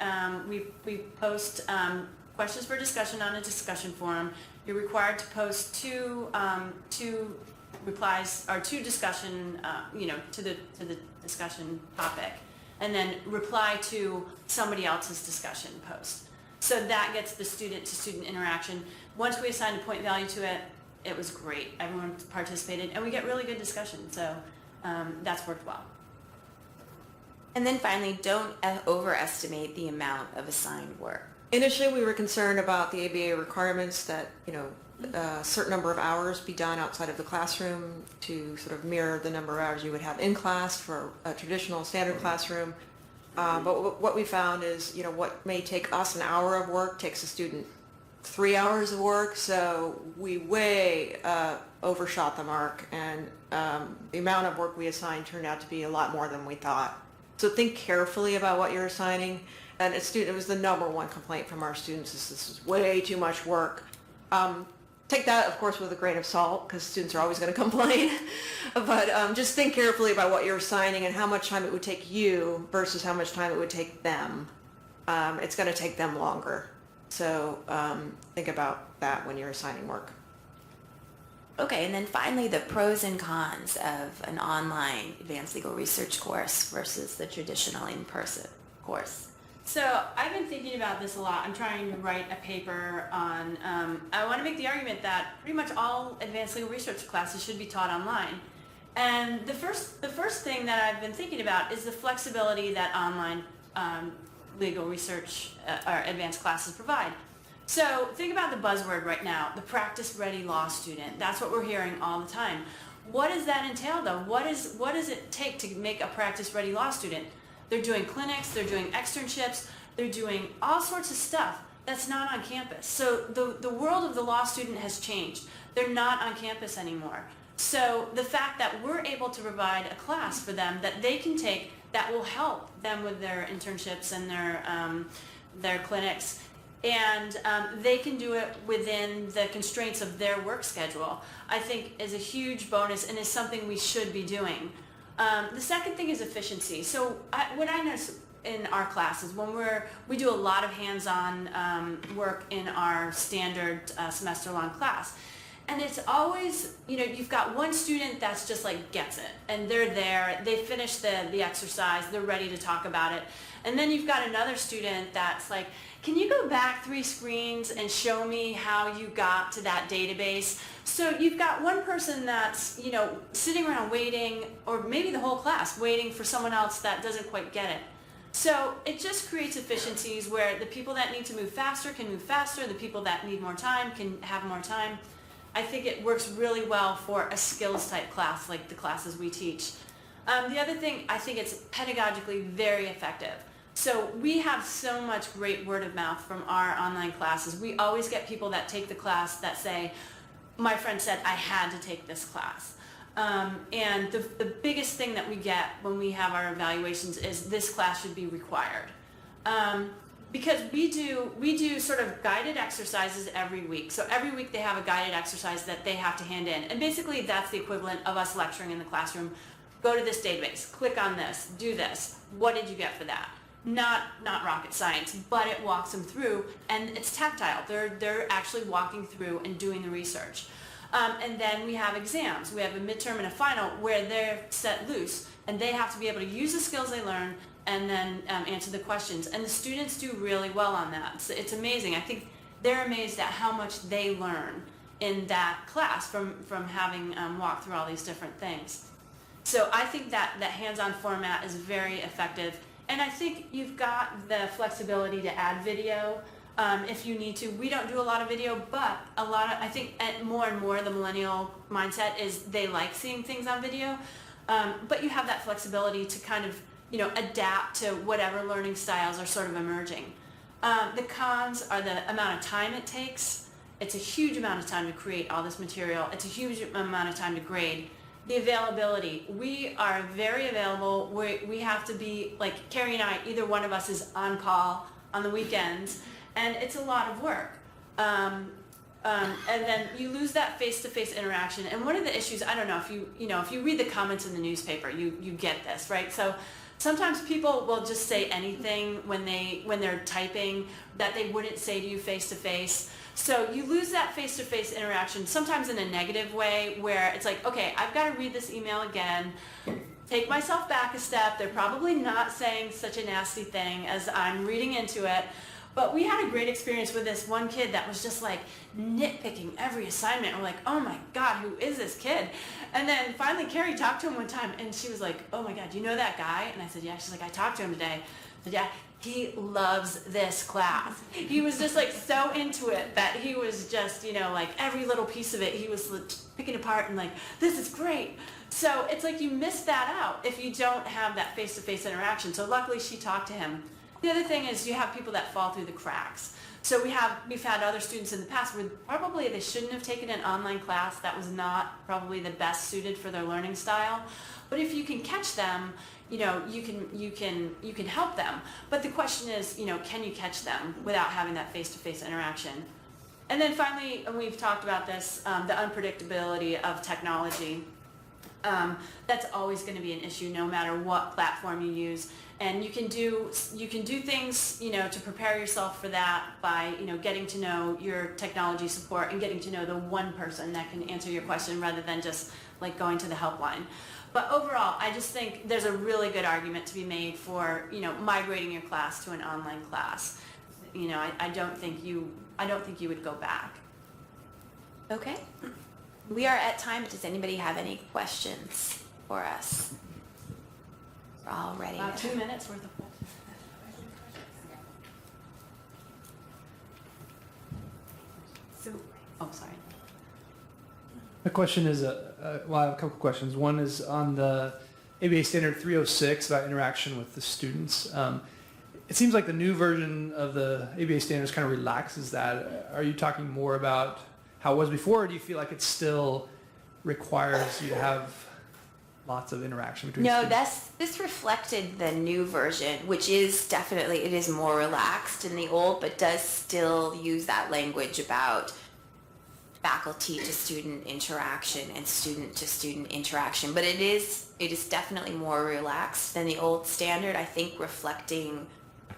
we post questions for discussion on a discussion forum. You're required to post two replies or two discussion, to the discussion topic, and then reply to somebody else's discussion post. So that gets the student-to-student interaction. Once we assigned a point value to it, it was great. Everyone participated, and we get really good discussion. So that's worked well. And then finally, don't overestimate the amount of assigned work. Initially, we were concerned about the ABA requirements that, a certain number of hours be done outside of the classroom to sort of mirror the number of hours you would have in class for a traditional standard classroom. But what we found is, what may take us an hour of work takes a student 3 hours of work. So we way overshot the mark, and the amount of work we assigned turned out to be a lot more than we thought. So think carefully about what you're assigning. And it was the number one complaint from our students is this is way too much work. Take that, of course, with a grain of salt, because students are always going to complain. But just think carefully about what you're assigning and how much time it would take you versus how much time it would take them. It's going to take them longer. So think about that when you're assigning work. Okay, and then finally, the pros and cons of an online advanced legal research course versus the traditional in-person course. So I've been thinking about this a lot. I'm trying to write a paper on, I want to make the argument that pretty much all advanced legal research classes should be taught online. And the first thing that I've been thinking about is the flexibility that online legal research or advanced classes provide. So think about the buzzword right now, the practice-ready law student. That's what we're hearing all the time. What does that entail, though? What does it take to make a practice-ready law student? They're doing clinics, they're doing externships, they're doing all sorts of stuff that's not on campus. So the world of the law student has changed. They're not on campus anymore. So the fact that we're able to provide a class for them that they can take that will help them with their internships and their clinics, and they can do it within the constraints of their work schedule, I think is a huge bonus and is something we should be doing. The second thing is efficiency. So what I notice in our classes, when we do a lot of hands-on work in our standard semester-long class, and it's always, you've got one student that's just like gets it, and they're there, they finish the exercise, they're ready to talk about it. And then you've got another student that's like, can you go back 3 screens and show me how you got to that database? So you've got one person that's, sitting around waiting, or maybe the whole class waiting for someone else that doesn't quite get it. So it just creates efficiencies where the people that need to move faster can move faster, the people that need more time can have more time. I think it works really well for a skills type class like the classes we teach. The other thing, I think it's pedagogically very effective. So we have so much great word of mouth from our online classes. We always get people that take the class that say, my friend said I had to take this class. And the biggest thing that we get when we have our evaluations is this class should be required. Because we do sort of guided exercises every week. So every week they have a guided exercise that they have to hand in. And basically that's the equivalent of us lecturing in the classroom. Go to this database, click on this, do this. What did you get for that? Not rocket science, but it walks them through, and it's tactile. They're actually walking through and doing the research. And then we have exams. We have a midterm and a final where they're set loose, and they have to be able to use the skills they learn and then answer the questions. And the students do really well on that. It's amazing. I think they're amazed at how much they learn in that class from having walked through all these different things. So I think that hands-on format is very effective. And I think you've got the flexibility to add video if you need to. We don't do a lot of video, but I think more and more the millennial mindset is they like seeing things on video. But you have that flexibility to kind of, adapt to whatever learning styles are sort of emerging. The cons are the amount of time it takes. It's a huge amount of time to create all this material. It's a huge amount of time to grade. The availability. We are very available. We have to be, like Carrie and I, either one of us is on call on the weekends, and it's a lot of work. And then you lose that face-to-face interaction. And one of the issues, I don't know if you read the comments in the newspaper, you get this, right? So sometimes people will just say anything when they're typing that they wouldn't say to you face-to-face. So you lose that face-to-face interaction, sometimes in a negative way, where it's like, okay, I've got to read this email again, take myself back a step. They're probably not saying such a nasty thing as I'm reading into it. But we had a great experience with this one kid that was just like nitpicking every assignment. We're like, oh my God, who is this kid? And then finally Carrie talked to him one time, and she was like, oh my God, do you know that guy? And I said, yeah. She's like, I talked to him today. I said, yeah. He loves this class. He was just like so into it that he was just, like every little piece of it, he was picking apart and like, this is great. So it's like you miss that out if you don't have that face-to-face interaction. So luckily she talked to him. The other thing is you have people that fall through the cracks. So we've had other students in the past where probably they shouldn't have taken an online class that was not probably the best suited for their learning style. But if you can catch them, you can help them. But the question is, can you catch them without having that face-to-face interaction? And then finally, and we've talked about this, the unpredictability of technology. that's always going to be an issue no matter what platform you use. And you can do things, to prepare yourself for that by, getting to know your technology support and getting to know the one person that can answer your question rather than just like going to the helpline. But overall, I just think there's a really good argument to be made for, migrating your class to an online class. I don't think you would go back. Okay. We are at time. Does anybody have any questions for us? We're all ready. About 2 minutes worth of questions. Sorry. The question is, well, I have a couple questions. One is on the ABA Standard 306 about interaction with the students. It seems like the new version of the ABA standards kind of relaxes that. Are you talking more about how it was before, or do you feel like it still requires you to have lots of interaction between students? This reflected the new version, which is definitely, it is more relaxed than the old, but does still use that language about faculty to student interaction and student to student interaction. But it is definitely more relaxed than the old standard, I think reflecting,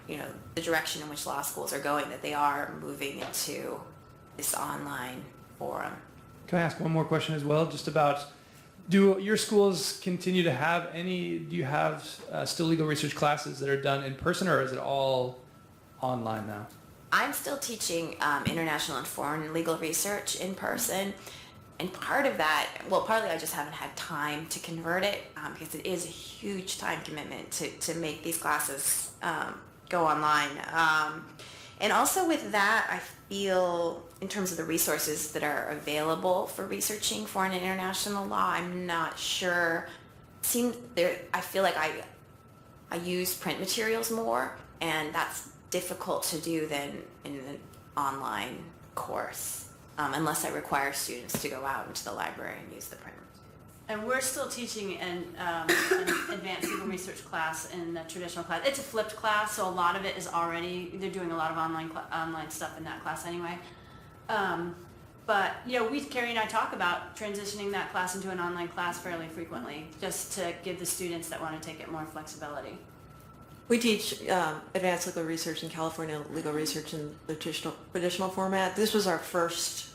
the direction in which law schools are going, that they are moving into this online forum. Can I ask one more question as well, just about, do your schools continue to have do you have still legal research classes that are done in person, or is it all online now? I'm still teaching international and foreign legal research in person, and part of that, partly I just haven't had time to convert it because it is a huge time commitment to make these classes go online. And also with that, I feel in terms of the resources that are available for researching foreign and international law, I'm not sure. I feel like I use print materials more, and that's difficult to do than in an online course, unless I require students to go out into the library and use the print. And we're still teaching an advanced legal research class in the traditional class. It's a flipped class, so a lot of it is already, they're doing a lot of online stuff in that class anyway. But, Carrie and I talk about transitioning that class into an online class fairly frequently, just to give the students that want to take it more flexibility. We teach advanced legal research in California, legal research in the traditional format. This was our first,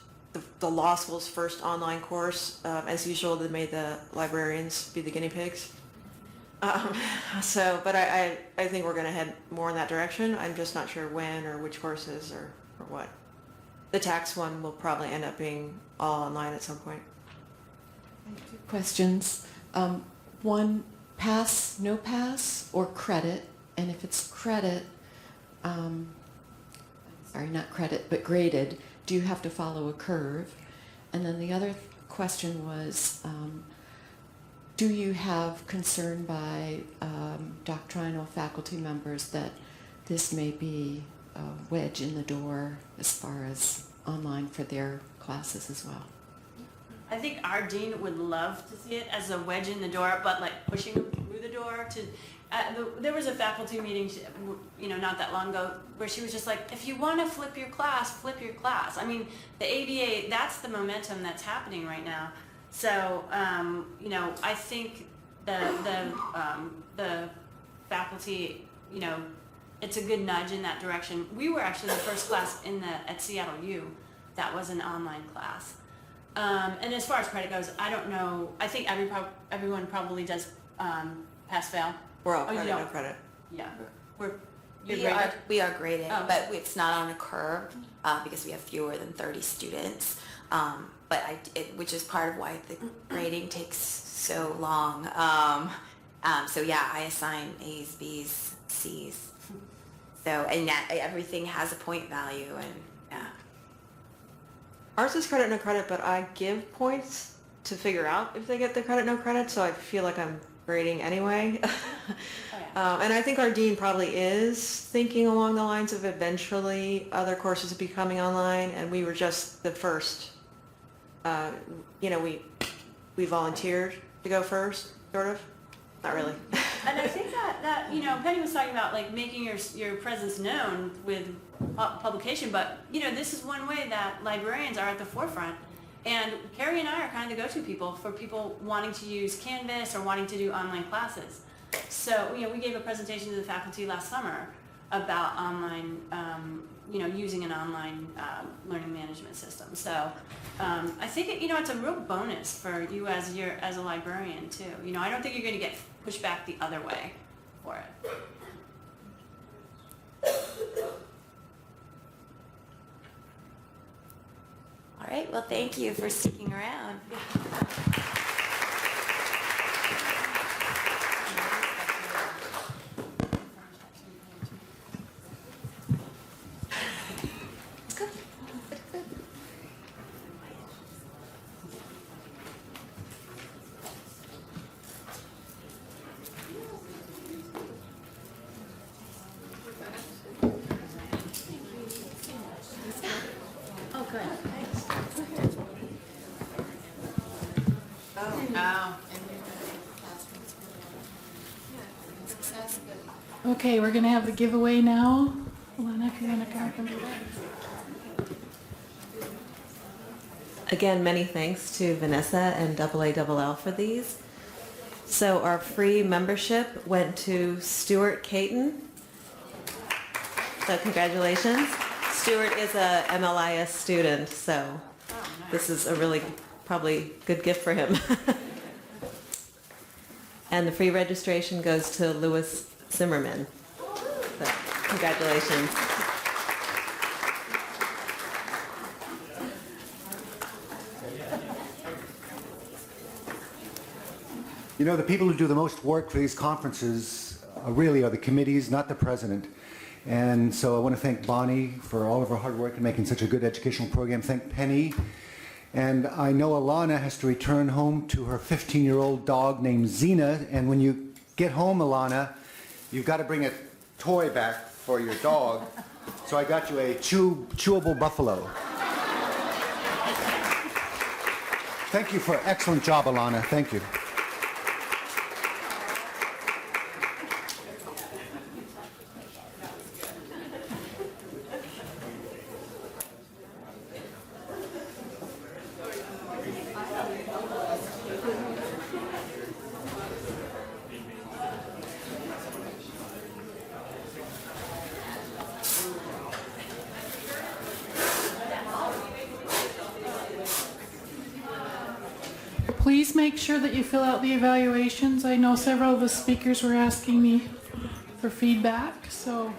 the law school's first online course. As usual, they made the librarians be the guinea pigs. But I think we're going to head more in that direction. I'm just not sure when or which courses or what. The tax one will probably end up being all online at some point. I have 2 questions. One, pass, no pass, or credit? And if it's credit, not credit, but graded, do you have to follow a curve? And then the other question was, do you have concern by doctrinal faculty members that this may be a wedge in the door as far as online for their classes as well? I think our dean would love to see it as a wedge in the door, but like pushing them through the door to... there was a faculty meeting, not that long ago, where she was just like, if you want to flip your class, flip your class. I mean, the ABA, that's the momentum that's happening right now. So, I think the faculty, it's a good nudge in that direction. We were actually the first class at Seattle U that was an online class. And as far as credit goes, I don't know. I think everyone probably does pass-fail. We're all credit, no credit. Yeah. We are graded, Oh. but it's not on a curve because we have fewer than 30 students. Which is part of why the grading takes so long. I assign A's, B's, C's. So, and everything has a point value, and yeah. Ours is credit, no credit, but I give points to figure out if they get the credit, no credit, so I feel like I'm grading anyway. And I think our dean probably is thinking along the lines of eventually other courses becoming online, and we were just the first. We volunteered to go first, sort of. Not really. And I think that Penny was talking about like making your presence known with publication, but this is one way that librarians are at the forefront. And Carrie and I are kind of the go-to people for people wanting to use Canvas or wanting to do online classes. So, we gave a presentation to the faculty last summer about online, using an online learning management system. So I think it's a real bonus for you as a librarian too. I don't think you're going to get pushed back the other way for it. All right, well, thank you for sticking around. Oh, good. Okay, we're gonna have the giveaway now. Alana, if you wanna come up and do that. Again, many thanks to Vanessa and AALL for these. So our free membership went to Stuart Caton. So congratulations. Stuart is a MLIS student, so this is a really probably good gift for him. And the free registration goes to Louis Zimmerman. So congratulations. The people who do the most work for these conferences really are the committees, not the president. And so I want to thank Bonnie for all of her hard work in making such a good educational program. Thank Penny. And I know Alana has to return home to her 15-year-old dog named Xena. And when you get home, Alana, you've got to bring a toy back for your dog. So I got you a chewable buffalo. Thank you for an excellent job, Alana. Thank you. Please make sure that you fill out the evaluations. I know several of the speakers were asking me for feedback, so